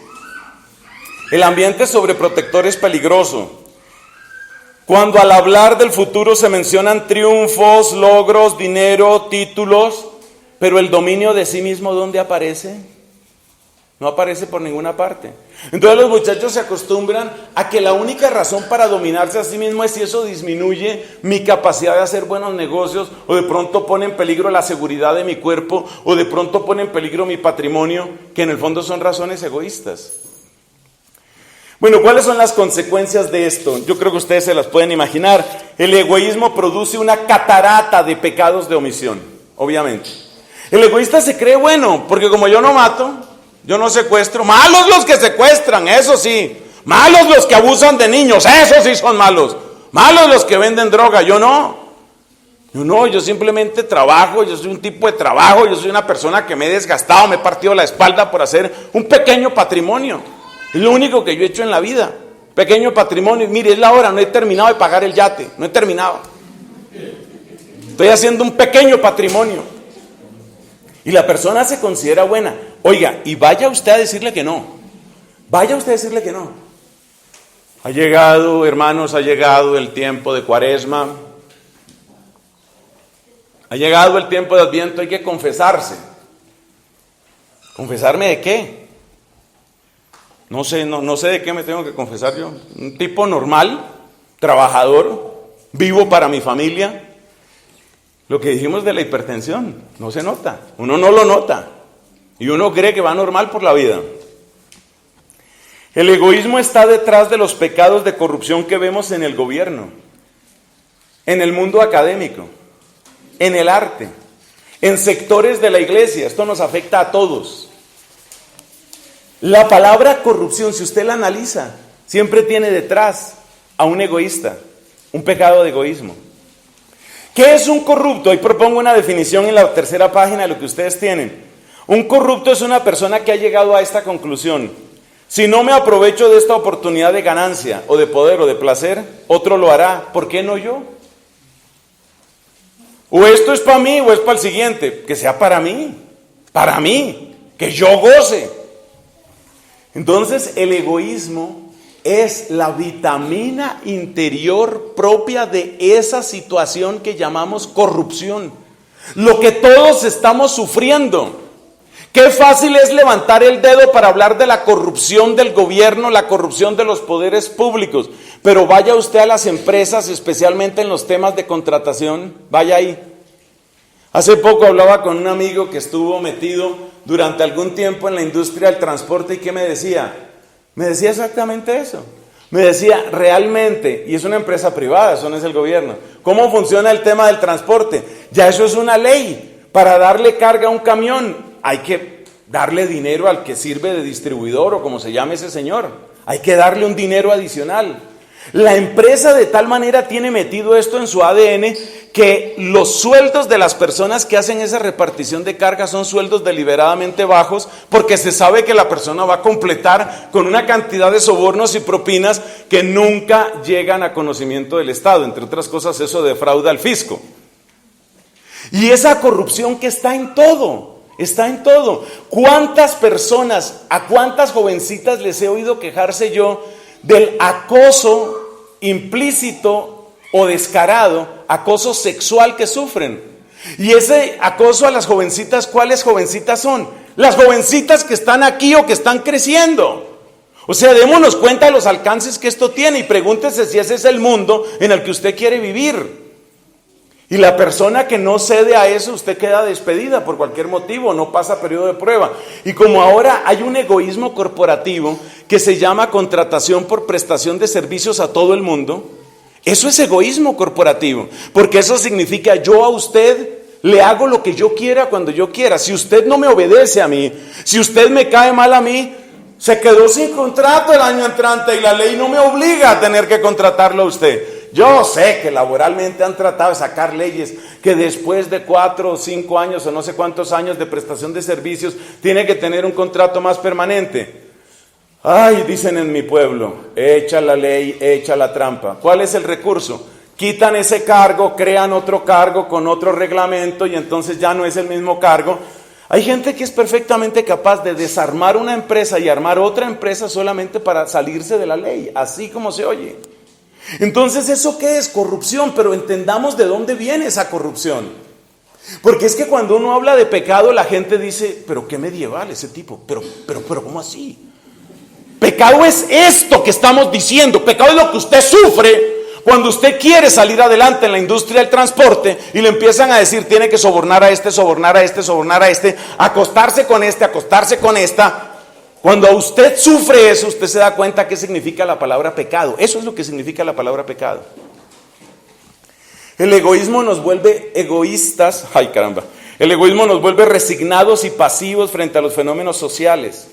El ambiente sobreprotector es peligroso. Cuando al hablar del futuro se mencionan triunfos, logros, dinero, títulos, pero el dominio de sí mismo, ¿dónde aparece? No aparece por ninguna parte. Entonces los muchachos se acostumbran a que la única razón para dominarse a sí mismo es si eso disminuye mi capacidad de hacer buenos negocios, o de pronto pone en peligro la seguridad de mi cuerpo, o de pronto pone en peligro mi patrimonio, que en el fondo son razones egoístas. Bueno, ¿cuáles son las consecuencias de esto? Yo creo que ustedes se las pueden imaginar. El egoísmo produce una catarata de pecados de omisión, obviamente. El egoísta se cree bueno, porque como yo no mato, yo no secuestro. Malos los que secuestran, eso sí. Malos los que abusan de niños, esos sí son malos. Malos los que venden droga, yo no. Yo simplemente trabajo, yo soy un tipo de trabajo, yo soy una persona que me he desgastado, me he partido la espalda por hacer un pequeño patrimonio. Es lo único que yo he hecho en la vida. Pequeño patrimonio. Mire, es la hora, no he terminado de pagar el yate, no he terminado. Estoy haciendo un pequeño patrimonio. Y la persona se considera buena. Oiga, y vaya usted a decirle que no. Vaya usted a decirle que no. Ha llegado, hermanos, ha llegado el tiempo de Cuaresma. Ha llegado el tiempo de Adviento, hay que confesarse. ¿Confesarme de qué? No sé de qué me tengo que confesar yo. Un tipo normal, trabajador, vivo para mi familia. Lo que dijimos de la hipertensión, no se nota, uno no lo nota y uno cree que va normal por la vida. El egoísmo está detrás de los pecados de corrupción que vemos en el gobierno, en el mundo académico, en el arte, en sectores de la iglesia. Esto nos afecta a todos. La palabra corrupción, si usted la analiza, siempre tiene detrás a un egoísta, un pecado de egoísmo. ¿Qué es un corrupto? Ahí propongo una definición en la tercera página de lo que ustedes tienen. Un corrupto es una persona que ha llegado a esta conclusión: si no me aprovecho de esta oportunidad de ganancia, o de poder, o de placer, otro lo hará. ¿Por qué no yo? O esto es para mí, o es para el siguiente. Que sea para mí, que yo goce. Entonces el egoísmo es la vitamina interior propia de esa situación que llamamos corrupción. Lo que todos estamos sufriendo. Qué fácil es levantar el dedo para hablar de la corrupción del gobierno, la corrupción de los poderes públicos. Pero vaya usted a las empresas, especialmente en los temas de contratación, vaya ahí. Hace poco hablaba con un amigo que estuvo metido durante algún tiempo en la industria del transporte y ¿qué me decía? Me decía exactamente eso. Me decía, realmente, y es una empresa privada, eso no es el gobierno, ¿cómo funciona el tema del transporte? Ya eso es una ley. Para darle carga a un camión hay que darle dinero al que sirve de distribuidor o como se llame ese señor. Hay que darle un dinero adicional. La empresa de tal manera tiene metido esto en su ADN que los sueldos de las personas que hacen esa repartición de carga son sueldos deliberadamente bajos, porque se sabe que la persona va a completar con una cantidad de sobornos y propinas que nunca llegan a conocimiento del Estado. Entre otras cosas, eso defrauda al fisco. Y esa corrupción que está en todo. está en todo. ¿Cuántas personas, a cuántas jovencitas les he oído quejarse yo del acoso implícito o descarado, acoso sexual que sufren? Y ese acoso a las jovencitas, ¿cuáles jovencitas son? Las jovencitas que están aquí o que están creciendo. O sea, démonos cuenta de los alcances que esto tiene y pregúntese si ese es el mundo en el que usted quiere vivir. Y la persona que no cede a eso, usted queda despedida por cualquier motivo, no pasa periodo de prueba. Y como ahora hay un egoísmo corporativo que se llama contratación por prestación de servicios a todo el mundo, eso es egoísmo corporativo, porque eso significa yo a usted le hago lo que yo quiera cuando yo quiera. Si usted no me obedece a mí, si usted me cae mal a mí, se quedó sin contrato el año entrante y la ley no me obliga a tener que contratarlo a usted. Yo sé que laboralmente han tratado de sacar leyes que después de 4 o 5 años o no sé cuántos años de prestación de servicios tiene que tener un contrato más permanente. Ay, dicen en mi pueblo, echa la ley, echa la trampa. ¿Cuál es el recurso? Quitan ese cargo, crean otro cargo con otro reglamento y entonces ya no es el mismo cargo. Hay gente que es perfectamente capaz de desarmar una empresa y armar otra empresa solamente para salirse de la ley, así como se oye. Entonces, ¿eso qué es? Corrupción, pero entendamos de dónde viene esa corrupción. Porque es que cuando uno habla de pecado, la gente dice, pero qué medieval ese tipo, pero ¿cómo así? Pecado es esto que estamos diciendo, pecado es lo que usted sufre cuando usted quiere salir adelante en la industria del transporte y le empiezan a decir, tiene que sobornar a este, sobornar a este, sobornar a este, acostarse con este, acostarse con esta. Cuando usted sufre eso, usted se da cuenta qué significa la palabra pecado. Eso es lo que significa la palabra pecado. El egoísmo nos vuelve egoístas, ay caramba, el egoísmo nos vuelve resignados y pasivos frente a los fenómenos sociales.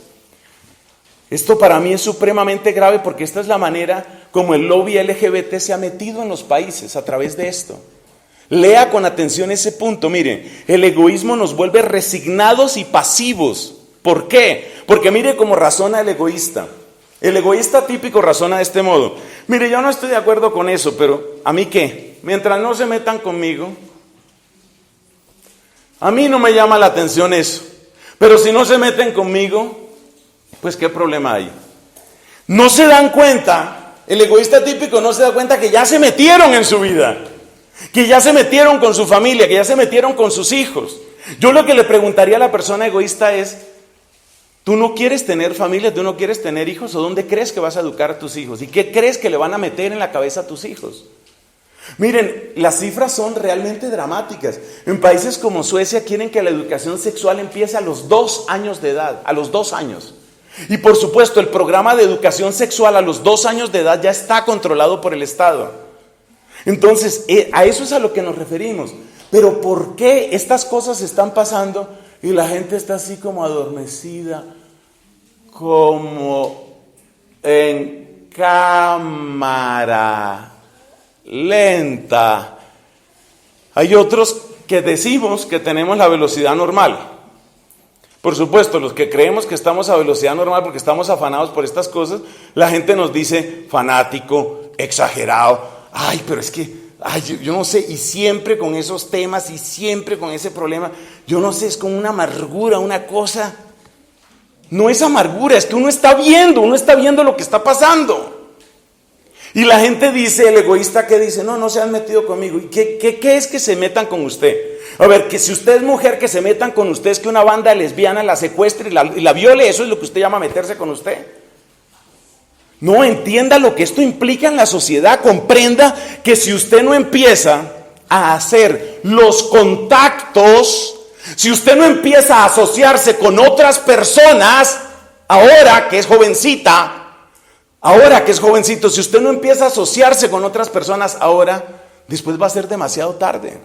Esto para mí es supremamente grave porque esta es la manera como el lobby LGBT se ha metido en los países a través de esto. Lea con atención ese punto, mire, el egoísmo nos vuelve resignados y pasivos. ¿Por qué? Porque mire cómo razona el egoísta. El egoísta típico razona de este modo. Mire, yo no estoy de acuerdo con eso, pero ¿a mí qué? Mientras no se metan conmigo, a mí no me llama la atención eso. Pero si no se meten conmigo, pues ¿qué problema hay? No se dan cuenta, el egoísta típico no se da cuenta que ya se metieron en su vida, que ya se metieron con su familia, que ya se metieron con sus hijos. Yo lo que le preguntaría a la persona egoísta es, ¿tú no quieres tener familia, tú no quieres tener hijos? ¿O dónde crees que vas a educar a tus hijos? ¿Y qué crees que le van a meter en la cabeza a tus hijos? Miren, las cifras son realmente dramáticas. En países como Suecia quieren que la educación sexual empiece a los 2 años de edad, a los 2 años. Y por supuesto, el programa de educación sexual a los 2 años de edad ya está controlado por el Estado. Entonces, a eso es a lo que nos referimos. Pero ¿por qué estas cosas están pasando y la gente está así como adormecida, como en cámara lenta? Hay otros que decimos que tenemos la velocidad normal. Por supuesto, los que creemos que estamos a velocidad normal porque estamos afanados por estas cosas, la gente nos dice fanático, exagerado. Ay, pero es que, yo no sé, y siempre con esos temas y siempre con ese problema, yo no sé, es como una amargura, una cosa. No es amargura, es que uno está viendo lo que está pasando. Y la gente dice, el egoísta que dice, no se han metido conmigo. ¿Y qué es que se metan con usted? A ver, que si usted es mujer, que se metan con usted, es que una banda lesbiana la secuestre y la viole, eso es lo que usted llama meterse con usted. No, entienda lo que esto implica en la sociedad, comprenda que si usted no empieza a hacer los contactos, si usted no empieza a asociarse con otras personas, ahora que es jovencita, ahora que es jovencito, si usted no empieza a asociarse con otras personas ahora, después va a ser demasiado tarde.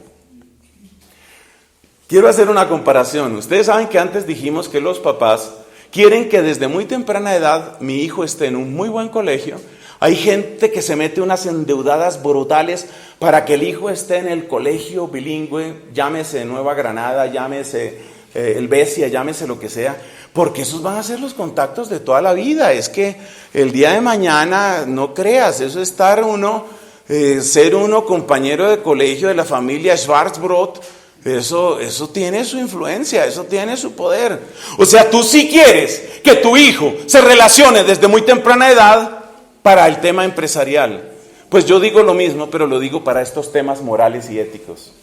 Quiero hacer una comparación. Ustedes saben que antes dijimos que los papás quieren que desde muy temprana edad mi hijo esté en un muy buen colegio. Hay gente que se mete unas endeudadas brutales para que el hijo esté en el colegio bilingüe, llámese Nueva Granada, llámese el Besia, llámese lo que sea, porque esos van a ser los contactos de toda la vida. Es que el día de mañana, no creas, eso es estar uno, ser uno compañero de colegio de la familia Schwarzbrot, eso tiene su influencia, eso tiene su poder. O sea, tú sí quieres que tu hijo se relacione desde muy temprana edad para el tema empresarial. Pues yo digo lo mismo, pero lo digo para estos temas morales y éticos.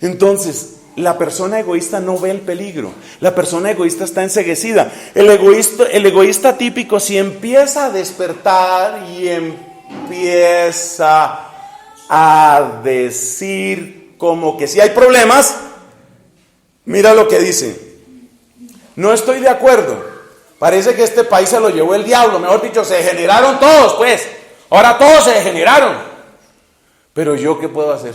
Entonces, la persona egoísta no ve el peligro. La persona egoísta está enceguecida. El egoísta típico, si empieza a despertar y empieza a decir como que si hay problemas, mira lo que dice: no estoy de acuerdo, parece que este país se lo llevó el diablo, mejor dicho, se degeneraron todos, pues, ahora todos se degeneraron, pero ¿yo qué puedo hacer?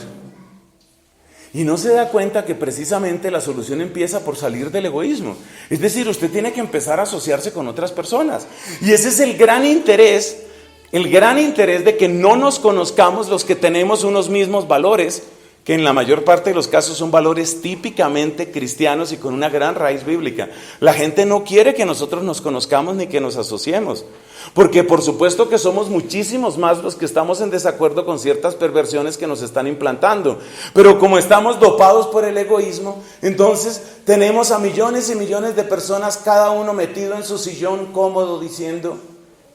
Y no se da cuenta que precisamente la solución empieza por salir del egoísmo. Es decir, usted tiene que empezar a asociarse con otras personas. Y ese es el gran interés de que no nos conozcamos los que tenemos unos mismos valores, que en la mayor parte de los casos son valores típicamente cristianos y con una gran raíz bíblica. La gente no quiere que nosotros nos conozcamos ni que nos asociemos, porque por supuesto que somos muchísimos más los que estamos en desacuerdo con ciertas perversiones que nos están implantando, pero como estamos dopados por el egoísmo, entonces tenemos a millones y millones de personas, cada uno metido en su sillón cómodo, diciendo: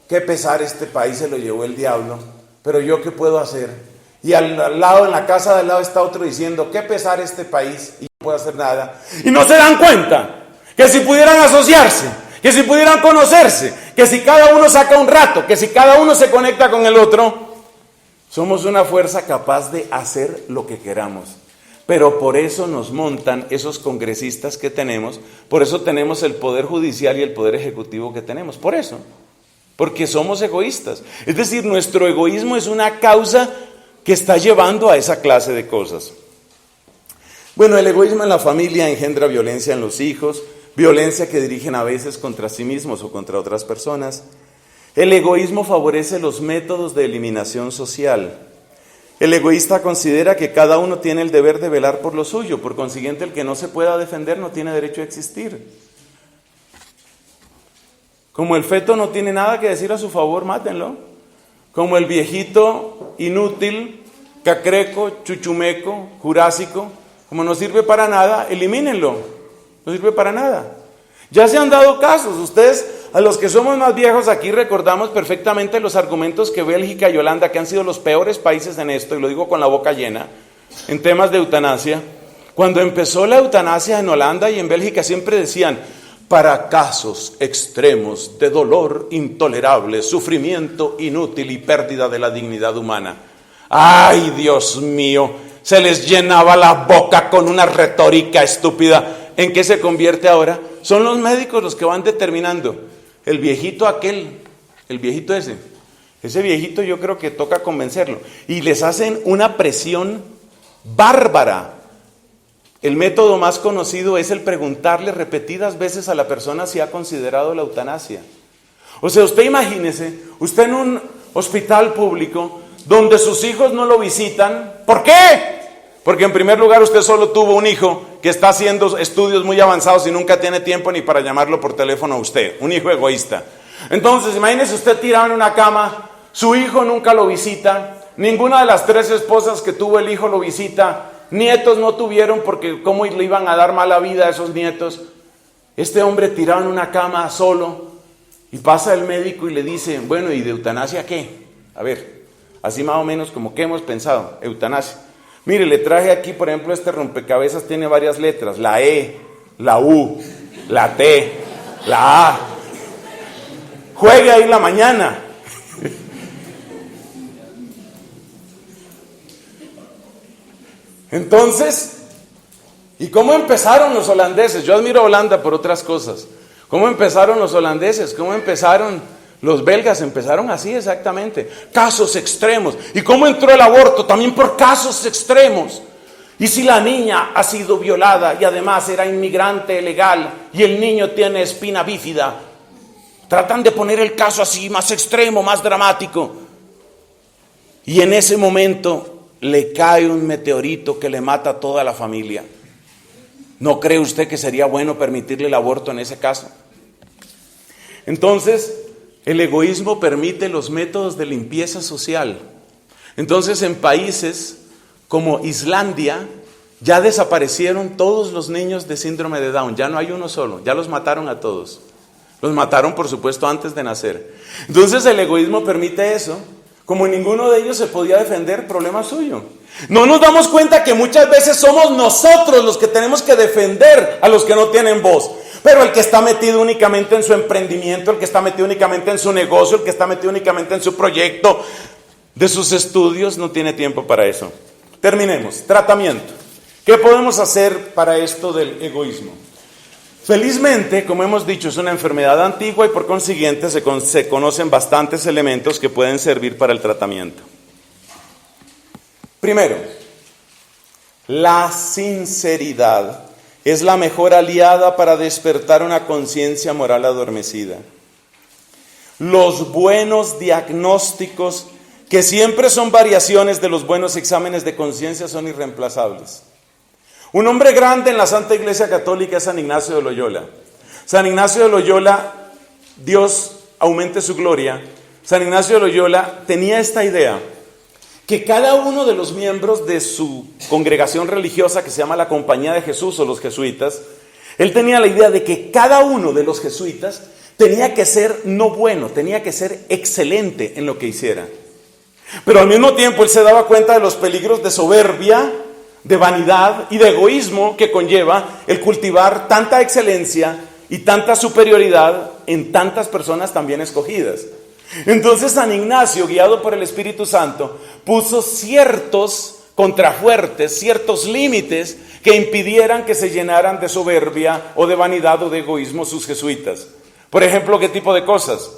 qué pesar, este país se lo llevó el diablo, pero ¿yo qué puedo hacer? Y al lado, en la casa de al lado, está otro diciendo: qué pesar este país, y no puedo hacer nada. Y no se dan cuenta que si pudieran asociarse, que si pudieran conocerse, que si cada uno saca un rato, que si cada uno se conecta con el otro, somos una fuerza capaz de hacer lo que queramos. Pero por eso nos montan esos congresistas que tenemos, por eso tenemos el poder judicial y el poder ejecutivo que tenemos, por eso, porque somos egoístas. Es decir, nuestro egoísmo es una causa que está llevando a esa clase de cosas. Bueno, el egoísmo en la familia engendra violencia en los hijos, violencia que dirigen a veces contra sí mismos o contra otras personas. El egoísmo favorece los métodos de eliminación social. El egoísta considera que cada uno tiene el deber de velar por lo suyo, por consiguiente el que no se pueda defender no tiene derecho a existir. Como el feto no tiene nada que decir a su favor, mátenlo. Como el viejito inútil, cacreco, chuchumeco, jurásico, como no sirve para nada, elimínenlo, no sirve para nada. Ya se han dado casos, ustedes, a los que somos más viejos aquí, recordamos perfectamente los argumentos que Bélgica y Holanda, que han sido los peores países en esto, y lo digo con la boca llena, en temas de eutanasia. Cuando empezó la eutanasia en Holanda y en Bélgica siempre decían: para casos extremos de dolor intolerable, sufrimiento inútil y pérdida de la dignidad humana. ¡Ay, Dios mío! Se les llenaba la boca con una retórica estúpida. ¿En qué se convierte ahora? Son los médicos los que van determinando. El viejito aquel, el viejito ese viejito yo creo que toca convencerlo. Y les hacen una presión bárbara. El método más conocido es el preguntarle repetidas veces a la persona si ha considerado la eutanasia. O sea, usted imagínese, usted en un hospital público donde sus hijos no lo visitan. ¿Por qué? Porque en primer lugar usted solo tuvo un hijo que está haciendo estudios muy avanzados y nunca tiene tiempo ni para llamarlo por teléfono a usted. Un hijo egoísta. Entonces, imagínese usted tirado en una cama, su hijo nunca lo visita, ninguna de las 3 esposas que tuvo el hijo lo visita. Nietos no tuvieron porque cómo le iban a dar mala vida a esos nietos. Este hombre tirado en una cama solo y pasa el médico y le dice: bueno, ¿y de eutanasia qué? A ver, así más o menos como que hemos pensado, eutanasia. Mire, le traje aquí, por ejemplo, este rompecabezas tiene varias letras, la E, la U, la T, la A. Juegue ahí la mañana. Entonces, ¿y cómo empezaron los holandeses? Yo admiro a Holanda por otras cosas. ¿Cómo empezaron los holandeses? ¿Cómo empezaron los belgas? Empezaron así exactamente. Casos extremos. ¿Y cómo entró el aborto? También por casos extremos. Y si la niña ha sido violada y además era inmigrante legal y el niño tiene espina bífida, tratan de poner el caso así, más extremo, más dramático. Y en ese momento le cae un meteorito que le mata a toda la familia. ¿No cree usted que sería bueno permitirle el aborto en ese caso? Entonces, el egoísmo permite los métodos de limpieza social. Entonces, en países como Islandia, ya desaparecieron todos los niños de síndrome de Down, ya no hay uno solo, ya los mataron a todos. Los mataron, por supuesto, antes de nacer. Entonces el egoísmo permite eso. Como ninguno de ellos se podía defender, problema suyo. No nos damos cuenta que muchas veces somos nosotros los que tenemos que defender a los que no tienen voz. Pero el que está metido únicamente en su emprendimiento, el que está metido únicamente en su negocio, el que está metido únicamente en su proyecto de sus estudios, no tiene tiempo para eso. Terminemos. Tratamiento. ¿Qué podemos hacer para esto del egoísmo? Felizmente, como hemos dicho, es una enfermedad antigua y por consiguiente se conocen bastantes elementos que pueden servir para el tratamiento. Primero, la sinceridad es la mejor aliada para despertar una conciencia moral adormecida. Los buenos diagnósticos, que siempre son variaciones de los buenos exámenes de conciencia, son irreemplazables. Un hombre grande en la Santa Iglesia Católica es San Ignacio de Loyola. San Ignacio de Loyola, Dios aumente su gloria, San Ignacio de Loyola tenía esta idea, que cada uno de los miembros de su congregación religiosa, que se llama la Compañía de Jesús o los jesuitas, él tenía la idea de que cada uno de los jesuitas tenía que ser no bueno, tenía que ser excelente en lo que hiciera. Pero al mismo tiempo él se daba cuenta de los peligros de soberbia, de vanidad y de egoísmo que conlleva el cultivar tanta excelencia y tanta superioridad en tantas personas también escogidas. Entonces San Ignacio, guiado por el Espíritu Santo, puso ciertos contrafuertes, ciertos límites que impidieran que se llenaran de soberbia o de vanidad o de egoísmo sus jesuitas. Por ejemplo, ¿qué tipo de cosas?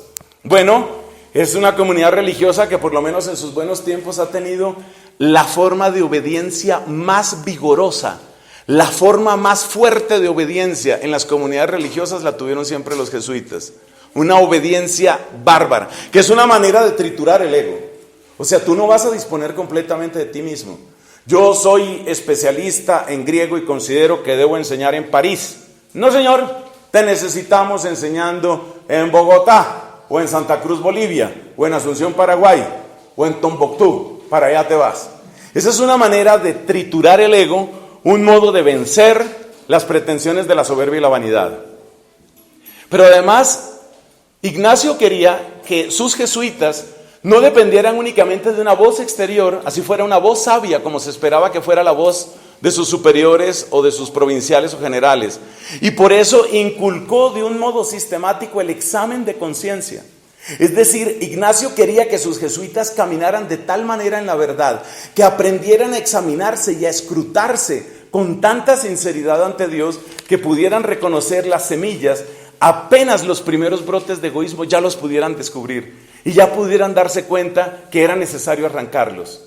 Bueno, es una comunidad religiosa que por lo menos en sus buenos tiempos ha tenido la forma de obediencia más vigorosa, la forma más fuerte de obediencia en las comunidades religiosas la tuvieron siempre los jesuitas. Una obediencia bárbara, que es una manera de triturar el ego. O sea, tú no vas a disponer completamente de ti mismo. Yo soy especialista en griego y considero que debo enseñar en París. No, señor, te necesitamos enseñando en Bogotá, o en Santa Cruz, Bolivia, o en Asunción, Paraguay, o en Tombuctú. Para allá te vas. Esa es una manera de triturar el ego, un modo de vencer las pretensiones de la soberbia y la vanidad. Pero además, Ignacio quería que sus jesuitas no dependieran únicamente de una voz exterior, así fuera una voz sabia, como se esperaba que fuera la voz de sus superiores o de sus provinciales o generales. Y por eso inculcó de un modo sistemático el examen de conciencia. Es decir, Ignacio quería que sus jesuitas caminaran de tal manera en la verdad, que aprendieran a examinarse y a escrutarse con tanta sinceridad ante Dios, que pudieran reconocer las semillas, apenas los primeros brotes de egoísmo ya los pudieran descubrir y ya pudieran darse cuenta que era necesario arrancarlos.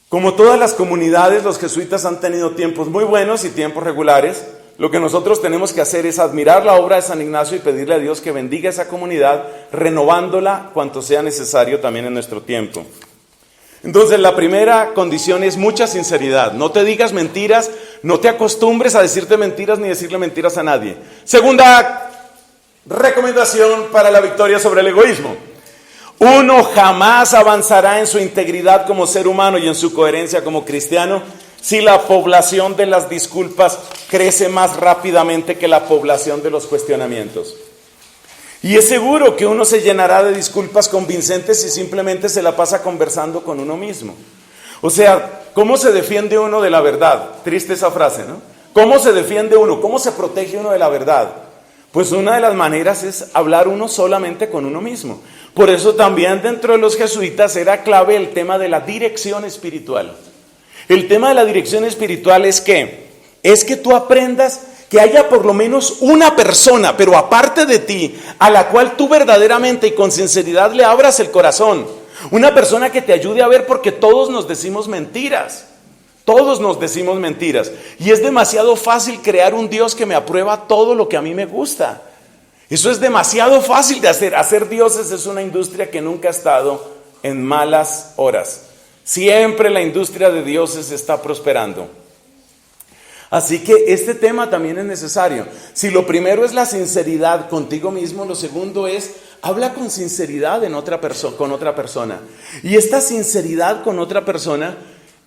Como todas las comunidades, los jesuitas han tenido tiempos muy buenos y tiempos regulares. Lo que nosotros tenemos que hacer es admirar la obra de San Ignacio y pedirle a Dios que bendiga esa comunidad, renovándola cuanto sea necesario también en nuestro tiempo. Entonces, la primera condición es mucha sinceridad. No te digas mentiras, no te acostumbres a decirte mentiras ni decirle mentiras a nadie. Segunda recomendación para la victoria sobre el egoísmo. Uno jamás avanzará en su integridad como ser humano y en su coherencia como cristiano si la población de las disculpas crece más rápidamente que la población de los cuestionamientos. Y es seguro que uno se llenará de disculpas convincentes si simplemente se la pasa conversando con uno mismo. O sea, ¿cómo se defiende uno de la verdad? Triste esa frase, ¿no? ¿Cómo se defiende uno? ¿Cómo se protege uno de la verdad? Pues una de las maneras es hablar uno solamente con uno mismo. Por eso también dentro de los jesuitas era clave el tema de la dirección espiritual. El tema de la dirección espiritual es que tú aprendas que haya por lo menos una persona, pero aparte de ti, a la cual tú verdaderamente y con sinceridad le abras el corazón. Una persona que te ayude a ver, porque todos nos decimos mentiras. Todos nos decimos mentiras. Y es demasiado fácil crear un Dios que me aprueba todo lo que a mí me gusta. Eso es demasiado fácil de hacer. Hacer dioses es una industria que nunca ha estado en malas horas. Siempre la industria de dioses está prosperando. Así que este tema también es necesario. Si lo primero es la sinceridad contigo mismo, lo segundo es habla con sinceridad con otra persona. Y esta sinceridad con otra persona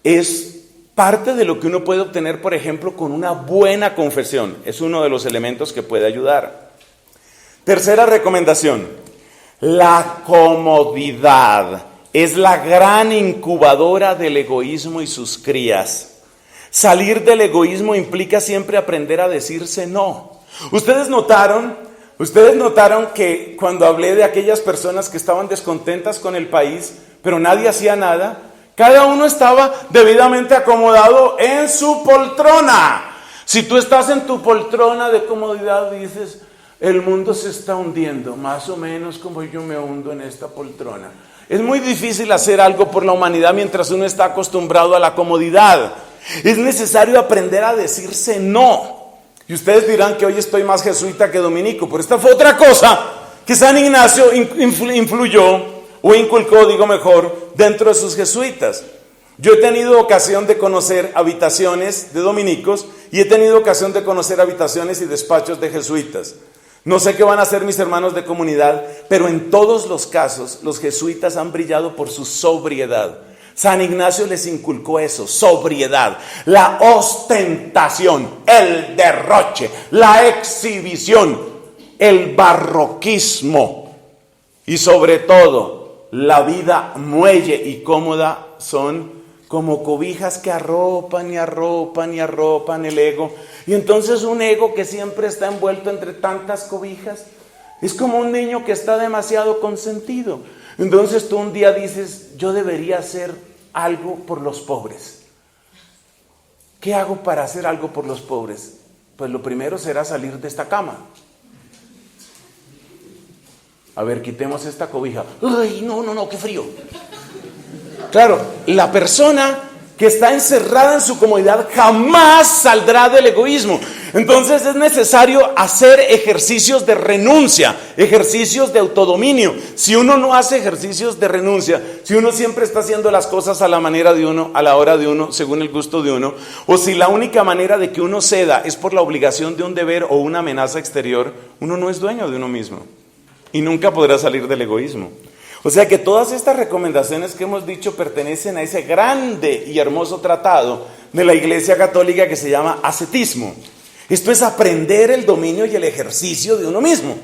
es parte de lo que uno puede obtener, por ejemplo, con una buena confesión. Es uno de los elementos que puede ayudar. Tercera recomendación: la comodidad es la gran incubadora del egoísmo y sus crías. Salir del egoísmo implica siempre aprender a decirse no. Ustedes notaron que cuando hablé de aquellas personas que estaban descontentas con el país, pero nadie hacía nada, cada uno estaba debidamente acomodado en su poltrona. Si tú estás en tu poltrona de comodidad, dices, el mundo se está hundiendo, más o menos como yo me hundo en esta poltrona. Es muy difícil hacer algo por la humanidad mientras uno está acostumbrado a la comodidad. Es necesario aprender a decirse no. Y ustedes dirán que hoy estoy más jesuita que dominico, pero esta fue otra cosa que San Ignacio influyó o inculcó, digo mejor, dentro de sus jesuitas. Yo he tenido ocasión de conocer habitaciones de dominicos y he tenido ocasión de conocer habitaciones y despachos de jesuitas. No sé qué van a hacer mis hermanos de comunidad, pero en todos los casos los jesuitas han brillado por su sobriedad. San Ignacio les inculcó eso, sobriedad, la ostentación, el derroche, la exhibición, el barroquismo y sobre todo la vida muelle y cómoda son como cobijas que arropan y arropan y arropan el ego. Y entonces un ego que siempre está envuelto entre tantas cobijas es como un niño que está demasiado consentido. Entonces tú un día dices, yo debería hacer algo por los pobres. ¿Qué hago para hacer algo por los pobres? Pues lo primero será salir de esta cama. A ver, quitemos esta cobija. ¡Ay, no, qué frío! Claro, la persona que está encerrada en su comodidad jamás saldrá del egoísmo. Entonces es necesario hacer ejercicios de renuncia, ejercicios de autodominio. Si uno no hace ejercicios de renuncia, si uno siempre está haciendo las cosas a la manera de uno, a la hora de uno, según el gusto de uno, o si la única manera de que uno ceda es por la obligación de un deber o una amenaza exterior, uno no es dueño de uno mismo y nunca podrá salir del egoísmo. O sea que todas estas recomendaciones que hemos dicho pertenecen a ese grande y hermoso tratado de la Iglesia Católica que se llama ascetismo. Esto es aprender el dominio y el ejercicio de uno mismo.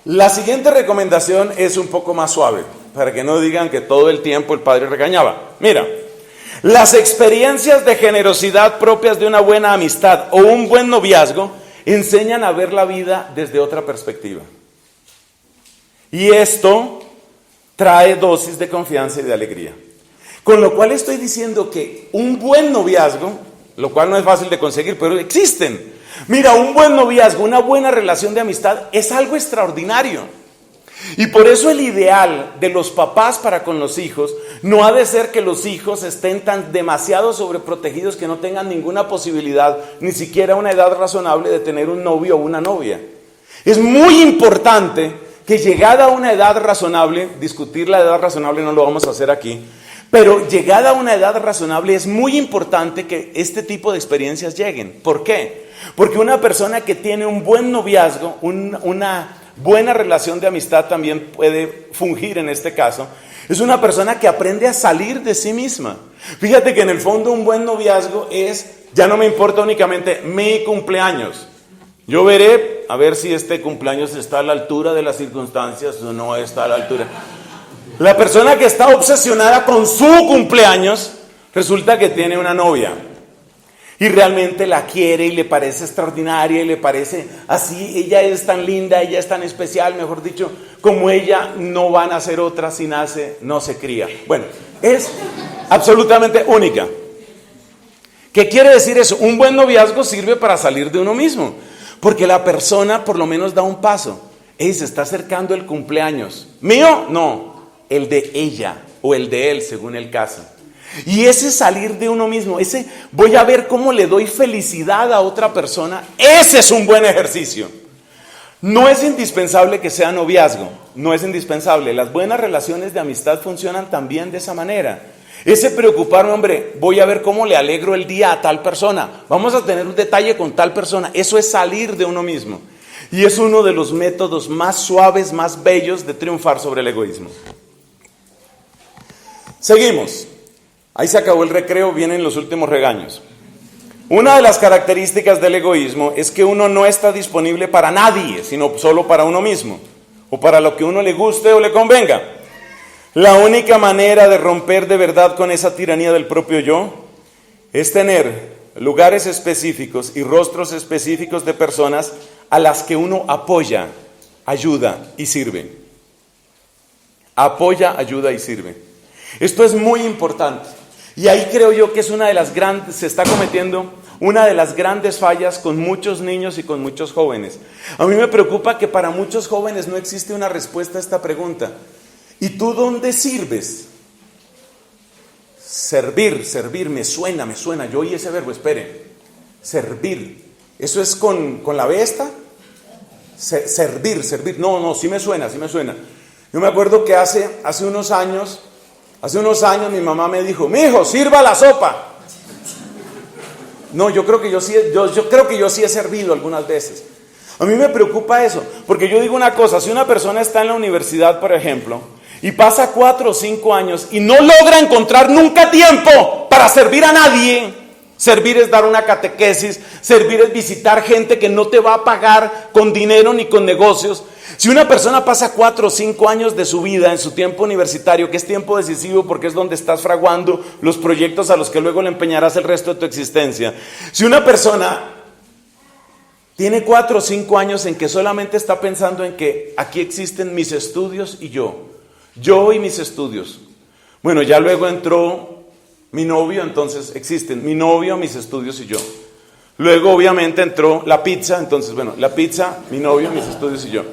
La siguiente recomendación es un poco más suave, para que no digan que todo el tiempo el padre regañaba. Mira, las experiencias de generosidad propias de una buena amistad o un buen noviazgo enseñan a ver la vida desde otra perspectiva. Y esto trae dosis de confianza y de alegría. Con lo cual estoy diciendo que un buen noviazgo, lo cual no es fácil de conseguir, pero existen. Mira, un buen noviazgo, una buena relación de amistad es algo extraordinario. Y por eso el ideal de los papás para con los hijos no ha de ser que los hijos estén tan demasiado sobreprotegidos que no tengan ninguna posibilidad, ni siquiera una edad razonable de tener un novio o una novia. Es muy importante que llegada a una edad razonable, discutir la edad razonable no lo vamos a hacer aquí, pero llegada a una edad razonable es muy importante que este tipo de experiencias lleguen. ¿Por qué? Porque una persona que tiene un buen noviazgo, una buena relación de amistad también puede fungir en este caso, es una persona que aprende a salir de sí misma. Fíjate que en el fondo un buen noviazgo es, ya no me importa únicamente mi cumpleaños. Yo veré a ver si este cumpleaños está a la altura de las circunstancias o no está a la altura. La persona que está obsesionada con su cumpleaños resulta que tiene una novia y realmente la quiere y le parece extraordinaria y le parece así, ella es tan linda, ella es tan especial, mejor dicho, como ella no van a ser otra, si nace, no se cría. Bueno, es absolutamente única. ¿Qué quiere decir eso? Un buen noviazgo sirve para salir de uno mismo. Porque la persona por lo menos da un paso. Se está acercando el cumpleaños. ¿Mío? No, el de ella o el de él, según el caso. Y ese salir de uno mismo, ese voy a ver cómo le doy felicidad a otra persona, ese es un buen ejercicio. No es indispensable que sea noviazgo, no es indispensable. Las buenas relaciones de amistad funcionan también de esa manera. Ese preocuparme, hombre, voy a ver cómo le alegro el día a tal persona. Vamos a tener un detalle con tal persona. Eso es salir de uno mismo. Y es uno de los métodos más suaves, más bellos de triunfar sobre el egoísmo. Seguimos. Ahí se acabó el recreo, vienen los últimos regaños. Una de las características del egoísmo es que uno no está disponible para nadie, sino solo para uno mismo, o para lo que uno le guste o le convenga. La única manera de romper de verdad con esa tiranía del propio yo es tener lugares específicos y rostros específicos de personas a las que uno apoya, ayuda y sirve. Apoya, ayuda y sirve. Esto es muy importante. Y ahí creo yo que es se está cometiendo una de las grandes fallas con muchos niños y con muchos jóvenes. A mí me preocupa que para muchos jóvenes no existe una respuesta a esta pregunta. ¿Y tú dónde sirves? Servir, me suena. Yo oí ese verbo, espere. Servir. ¿Eso es con la B esta? Servir. No, sí me suena. Yo me acuerdo que hace unos años mi mamá me dijo: mijo, sirva la sopa. No, yo creo que yo sí he servido algunas veces. A mí me preocupa eso, porque yo digo una cosa: si una persona está en la universidad, por ejemplo, y pasa 4 o 5 años y no logra encontrar nunca tiempo para servir a nadie, servir es dar una catequesis, servir es visitar gente que no te va a pagar con dinero ni con negocios. Si una persona pasa 4 o 5 años de su vida en su tiempo universitario, que es tiempo decisivo porque es donde estás fraguando los proyectos a los que luego le empeñarás el resto de tu existencia. Si una persona tiene 4 o 5 años en que solamente está pensando en que aquí existen mis estudios y yo y mis estudios. Bueno, ya luego entró mi novio, entonces existen mi novio, mis estudios y yo. Luego obviamente entró la pizza, entonces la pizza, mi novio, mis estudios y yo.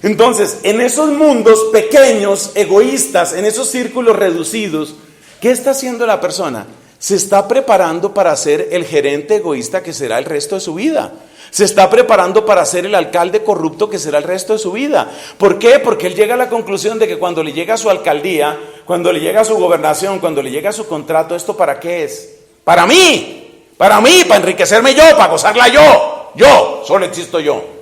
Entonces, en esos mundos pequeños, egoístas, en esos círculos reducidos, ¿qué está haciendo la persona? Se está preparando para ser el gerente egoísta que será el resto de su vida. Se está preparando para ser el alcalde corrupto que será el resto de su vida. ¿Por qué? Porque él llega a la conclusión de que cuando le llega a su alcaldía, cuando le llega a su gobernación, cuando le llega a su contrato, ¿esto para qué es? Para mí, para enriquecerme yo, para gozarla yo, solo existo yo.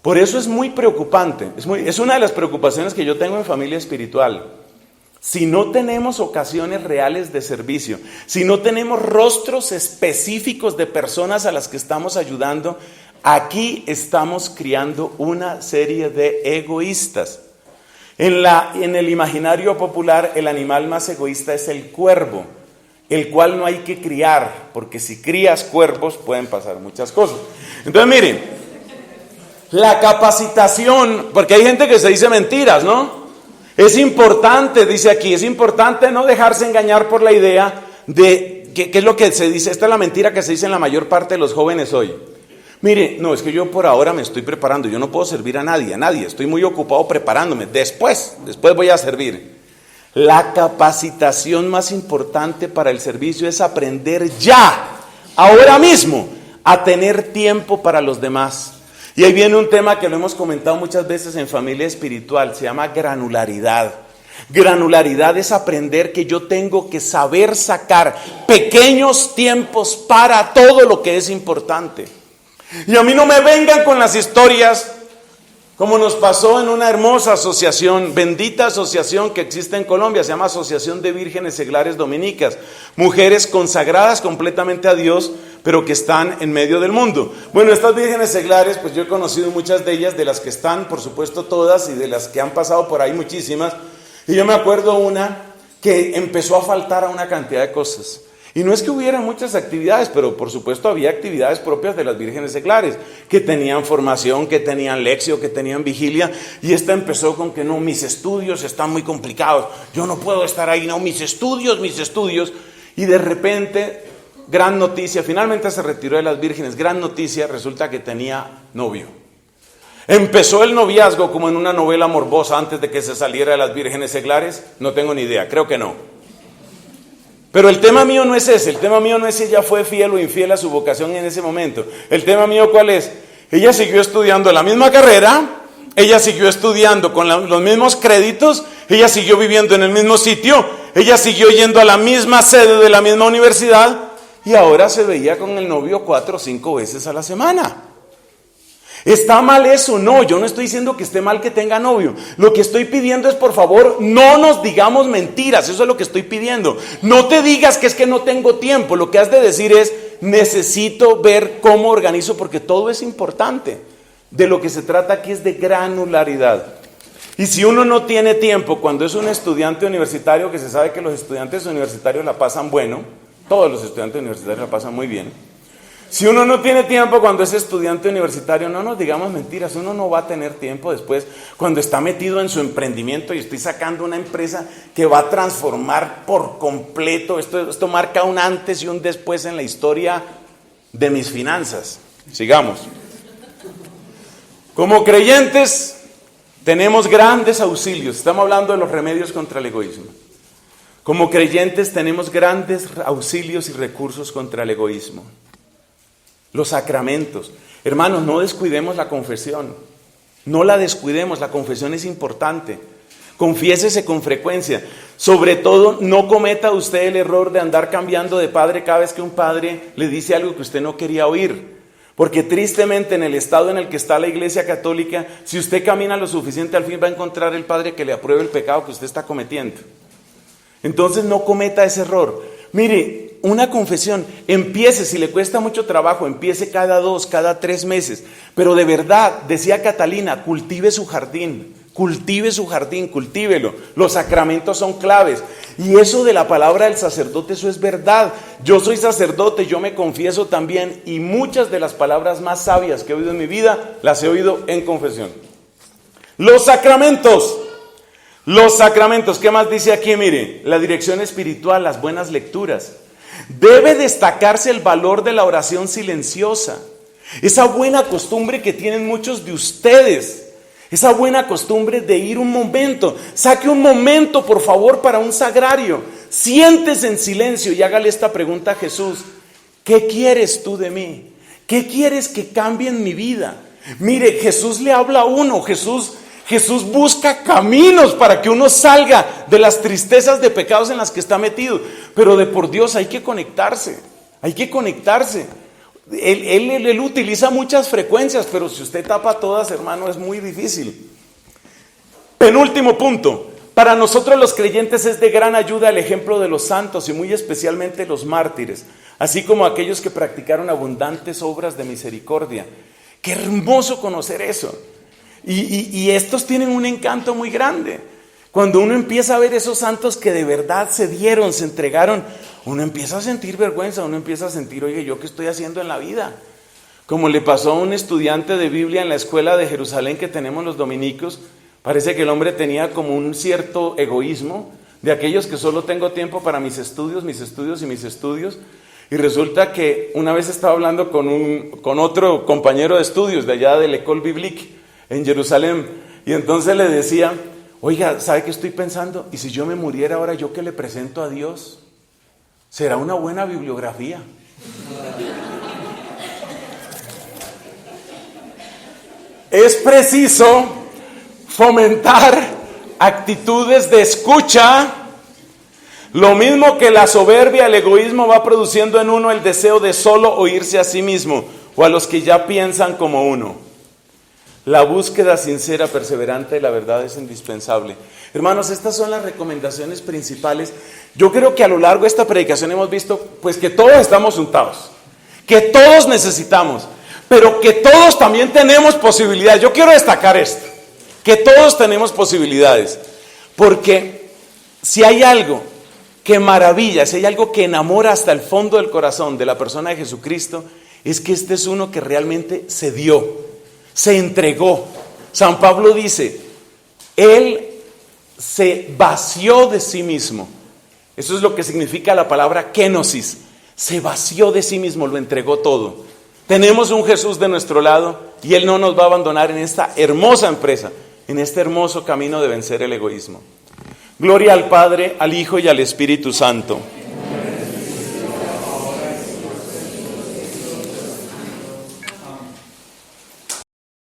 Por eso es muy preocupante, es una de las preocupaciones que yo tengo en familia espiritual. Si no tenemos ocasiones reales de servicio, si no tenemos rostros específicos de personas a las que estamos ayudando, aquí estamos criando una serie de egoístas. En el imaginario popular, el animal más egoísta es el cuervo, el cual no hay que criar, porque si crías cuervos pueden pasar muchas cosas. Entonces miren, la capacitación, porque hay gente que se dice mentiras, ¿no? Es importante, dice aquí, es importante no dejarse engañar por la idea de, ¿qué es lo que se dice? Esta es la mentira que se dice en la mayor parte de los jóvenes hoy. Mire, no, es que yo por ahora me estoy preparando, yo no puedo servir a nadie, estoy muy ocupado preparándome, después voy a servir. La capacitación más importante para el servicio es aprender ya, ahora mismo, a tener tiempo para los demás. Y ahí viene un tema que lo hemos comentado muchas veces en familia espiritual, se llama granularidad. Granularidad es aprender que yo tengo que saber sacar pequeños tiempos para todo lo que es importante. Y a mí no me vengan con las historias como nos pasó en una hermosa asociación, bendita asociación que existe en Colombia, se llama Asociación de Vírgenes Seglares Dominicas, mujeres consagradas completamente a Dios, pero que están en medio del mundo. Bueno, estas vírgenes seglares, pues yo he conocido muchas de ellas, de las que están, por supuesto todas, y de las que han pasado por ahí muchísimas, y yo me acuerdo una que empezó a faltar a una cantidad de cosas. Y no es que hubiera muchas actividades, pero por supuesto había actividades propias de las vírgenes seglares, que tenían formación, que tenían lección, que tenían vigilia, y esta empezó con que no, mis estudios están muy complicados, yo no puedo estar ahí, no, mis estudios, y de repente, gran noticia, finalmente se retiró de las vírgenes, gran noticia, resulta que tenía novio. ¿Empezó el noviazgo como en una novela morbosa antes de que se saliera de las vírgenes seglares? No tengo ni idea, creo que no. Pero el tema mío no es ese, el tema mío no es si ella fue fiel o infiel a su vocación en ese momento. El tema mío ¿cuál es? Ella siguió estudiando la misma carrera, ella siguió estudiando con los mismos créditos, ella siguió viviendo en el mismo sitio, ella siguió yendo a la misma sede de la misma universidad y ahora se veía con el novio 4 o 5 veces a la semana. ¿Está mal eso? No, yo no estoy diciendo que esté mal que tenga novio. Lo que estoy pidiendo es, por favor, no nos digamos mentiras. Eso es lo que estoy pidiendo. No te digas que es que no tengo tiempo. Lo que has de decir es, necesito ver cómo organizo, porque todo es importante. De lo que se trata aquí es de granularidad. Y si uno no tiene tiempo, cuando es un estudiante universitario, que se sabe que los estudiantes universitarios la pasan bueno, todos los estudiantes universitarios la pasan muy bien. Si uno no tiene tiempo cuando es estudiante universitario, no nos digamos mentiras, uno no va a tener tiempo después cuando está metido en su emprendimiento y estoy sacando una empresa que va a transformar por completo. Esto marca un antes y un después en la historia de mis finanzas. Sigamos. Como creyentes tenemos grandes auxilios. Estamos hablando de los remedios contra el egoísmo. Como creyentes tenemos grandes auxilios y recursos contra el egoísmo. Los sacramentos. Hermanos, no descuidemos la confesión. No la descuidemos, la confesión es importante. Confiésese con frecuencia. Sobre todo, no cometa usted el error de andar cambiando de padre cada vez que un padre le dice algo que usted no quería oír. Porque tristemente en el estado en el que está la Iglesia Católica, si usted camina lo suficiente, al fin va a encontrar el padre que le apruebe el pecado que usted está cometiendo. Entonces no cometa ese error. Mire, una confesión, empiece, si le cuesta mucho trabajo, empiece cada 2, cada 3 meses. Pero de verdad, decía Catalina, cultive su jardín, cultívelo. Los sacramentos son claves. Y eso de la palabra del sacerdote, eso es verdad. Yo soy sacerdote, yo me confieso también. Y muchas de las palabras más sabias que he oído en mi vida, las he oído en confesión. Los sacramentos, ¿qué más dice aquí? Mire, la dirección espiritual, las buenas lecturas. Debe destacarse el valor de la oración silenciosa. Esa buena costumbre que tienen muchos de ustedes. Esa buena costumbre de ir un momento. Saque un momento, por favor, para un sagrario. Siéntese en silencio y hágale esta pregunta a Jesús. ¿Qué quieres tú de mí? ¿Qué quieres que cambie en mi vida? Mire, Jesús le habla a uno. Jesús busca caminos para que uno salga de las tristezas de pecados en las que está metido. Pero de por Dios hay que conectarse. Él utiliza muchas frecuencias, pero si usted tapa todas, hermano, es muy difícil. Penúltimo punto. Para nosotros los creyentes es de gran ayuda el ejemplo de los santos y muy especialmente los mártires, así como aquellos que practicaron abundantes obras de misericordia. Qué hermoso conocer eso. Y estos tienen un encanto muy grande. Cuando uno empieza a ver esos santos que de verdad se dieron, se entregaron, uno empieza a sentir vergüenza, uno empieza a sentir, oye, ¿yo qué estoy haciendo en la vida? Como le pasó a un estudiante de Biblia en la escuela de Jerusalén que tenemos los dominicos. Parece que el hombre tenía como un cierto egoísmo, de aquellos que solo tengo tiempo para mis estudios. Y resulta que una vez estaba hablando con otro compañero de estudios de allá de l'École Biblique en Jerusalén, y entonces le decía, oiga, ¿sabe qué estoy pensando? ¿Y si yo me muriera ahora, yo qué le presento a Dios? Será una buena bibliografía. Es preciso fomentar actitudes de escucha. Lo mismo que la soberbia, el egoísmo va produciendo en uno el deseo de solo oírse a sí mismo o a los que ya piensan como uno. La búsqueda sincera, perseverante de la verdad es indispensable. Hermanos, estas son las recomendaciones principales. Yo creo que a lo largo de esta predicación hemos visto pues que todos estamos untados, que todos necesitamos, pero que todos también tenemos posibilidades. Yo quiero destacar esto, que todos tenemos posibilidades, porque si hay algo que maravilla, si hay algo que enamora hasta el fondo del corazón de la persona de Jesucristo, es que este es uno que realmente se dio. Se entregó. San Pablo dice, Él se vació de sí mismo. Eso es lo que significa la palabra kenosis. Se vació de sí mismo, lo entregó todo. Tenemos un Jesús de nuestro lado y Él no nos va a abandonar en esta hermosa empresa, en este hermoso camino de vencer el egoísmo. Gloria al Padre, al Hijo y al Espíritu Santo.